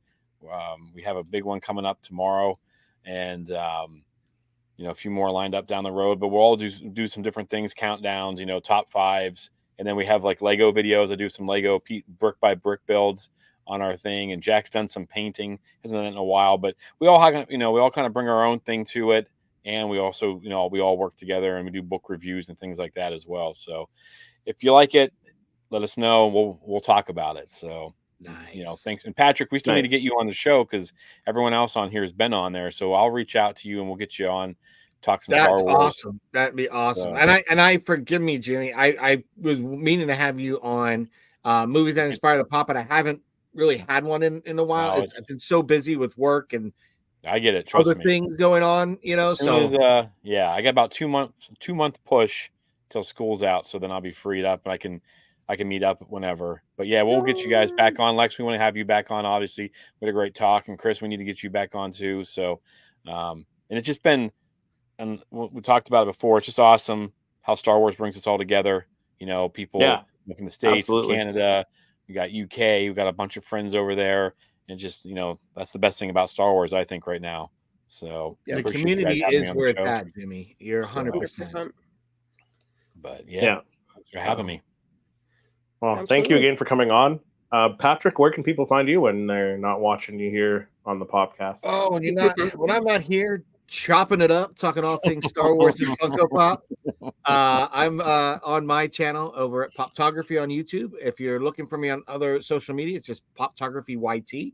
We have a big one coming up tomorrow, and a few more lined up down the road, but we'll all do some different things, countdowns, top fives. And then we have like Lego videos. I do some Lego brick by brick builds on our thing, and Jack's done some painting. Hasn't done it in a while, but we all kind of bring our own thing to it. And we also, we all work together, and we do book reviews and things like that as well. So if you like it, let us know. We'll talk about it. So, nice. Thanks. And Patrick, we still need to get you on the show, because everyone else on here has been on there. So I'll reach out to you and we'll get you on, talk some Star Wars. That's awesome. That'd be awesome. And I forgive me, Jimmy. I was meaning to have you on movies that inspire the pop, but I haven't really had one in a while. I've been so busy with work and I get it. Trust other me. Things going on, As soon as, I got about 2 month push till school's out, so then I'll be freed up and I can meet up whenever. But yeah, we'll get you guys back on. Lex, we want to have you back on. Obviously, we had a great talk, and Chris, we need to get you back on too. So, and it's just been, and we talked about it before. It's just awesome how Star Wars brings us all together. People from the States, from Canada, we got UK, we got a bunch of friends over there. And just, that's the best thing about Star Wars, I think, right now. So the community is where it's at, Jimmy. You're 100%. But thanks for having me. Well, thank you again for coming on. Patrick, where can people find you when they're not watching you here on the podcast? Oh, when I'm not here chopping it up, talking all things Star Wars and Funko Pop, I'm on my channel over at Poptography on YouTube. If you're looking for me on other social media, it's just Poptography YT.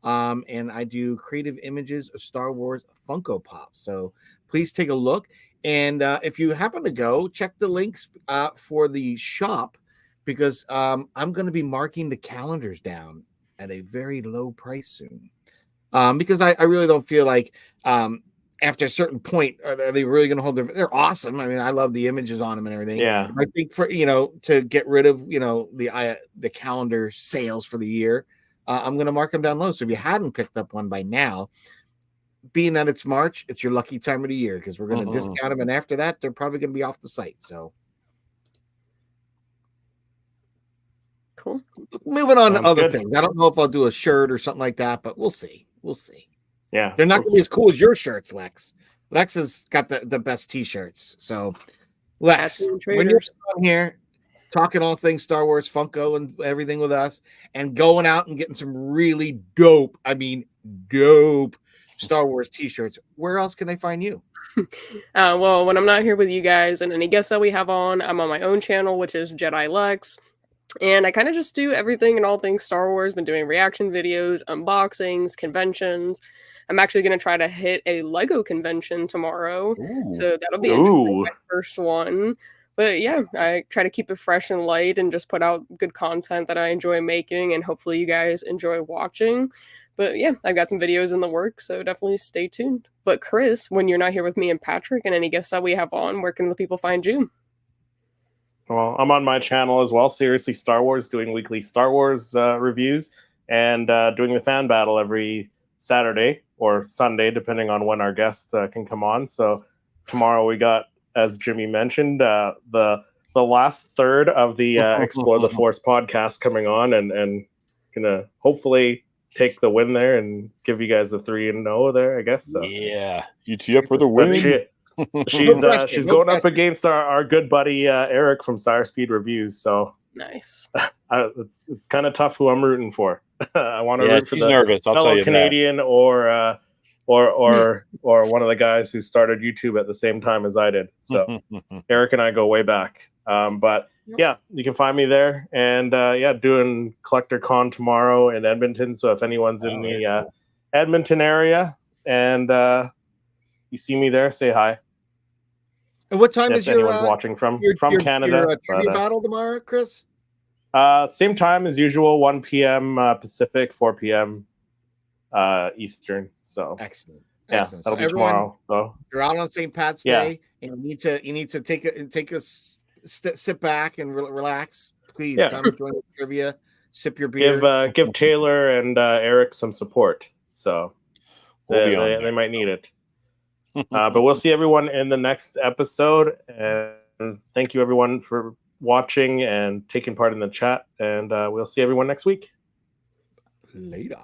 And I do creative images of Star Wars Funko Pop. So please take a look. And if you happen to go, check the links for the shop, because I'm going to be marking the calendars down at a very low price soon. Because I really don't feel like after a certain point, are they really going to hold they're awesome. I mean, I love the images on them and everything. Yeah. I think for, to get rid of, the calendar sales for the year, I'm going to mark them down low. So if you hadn't picked up one by now, being that it's March, it's your lucky time of the year, because we're going to discount them. And after that, they're probably going to be off the site. So cool. Moving on to other things. I don't know if I'll do a shirt or something like that, but we'll see. Yeah, they're not going to be as cool as your shirts, Lex. Lex has got the best t-shirts. So, Lex, when you're on here talking all things Star Wars, Funko, and everything with us, and going out and getting some really dope Star Wars t-shirts, where else can they find you? Well, when I'm not here with you guys and any guests that we have on, I'm on my own channel, which is Jedi Lex. And I kind of just do everything and all things Star Wars. Been doing reaction videos, unboxings, conventions. I'm actually going to try to hit a Lego convention tomorrow. Ooh. So that'll be interesting, my first one. But yeah, I try to keep it fresh and light and just put out good content that I enjoy making, and hopefully you guys enjoy watching. But yeah, I've got some videos in the works, so definitely stay tuned. But Chris, when you're not here with me and Patrick and any guests that we have on, where can the people find you? Well, I'm on my channel as well. Seriously Star Wars, doing weekly Star Wars reviews and doing the fan battle every Saturday or Sunday, depending on when our guest can come on. So tomorrow we got, as Jimmy mentioned, the last third of the Explore the Force podcast coming on, and gonna hopefully take the win there and give you guys a 3-0 there, I guess. So. Yeah, UTF for the win. She's going up against our good buddy Eric from Sire Speed Reviews. So Nice. it's kind of tough who I'm rooting for. I want to root for the nervous. I'll tell fellow you Canadian or one of the guys who started YouTube at the same time as I did. So Eric and I go way back. But yeah, you can find me there, and doing Collector Con tomorrow in Edmonton. So if anyone's in the Edmonton area and you see me there, say hi. And what time is anyone's watching from Canada? Your trivia battle tomorrow, Chris? Same time as usual, 1 p.m. Pacific, 4 p.m. Eastern. So excellent. That'll so be tomorrow. So you're out on St. Pat's Day, and you need to take a sit back and relax. Please come join the trivia. Sip your beer. Give Taylor and Eric some support. So they might need it. But we'll see everyone in the next episode, and thank you everyone for watching and taking part in the chat, and we'll see everyone next week. Later.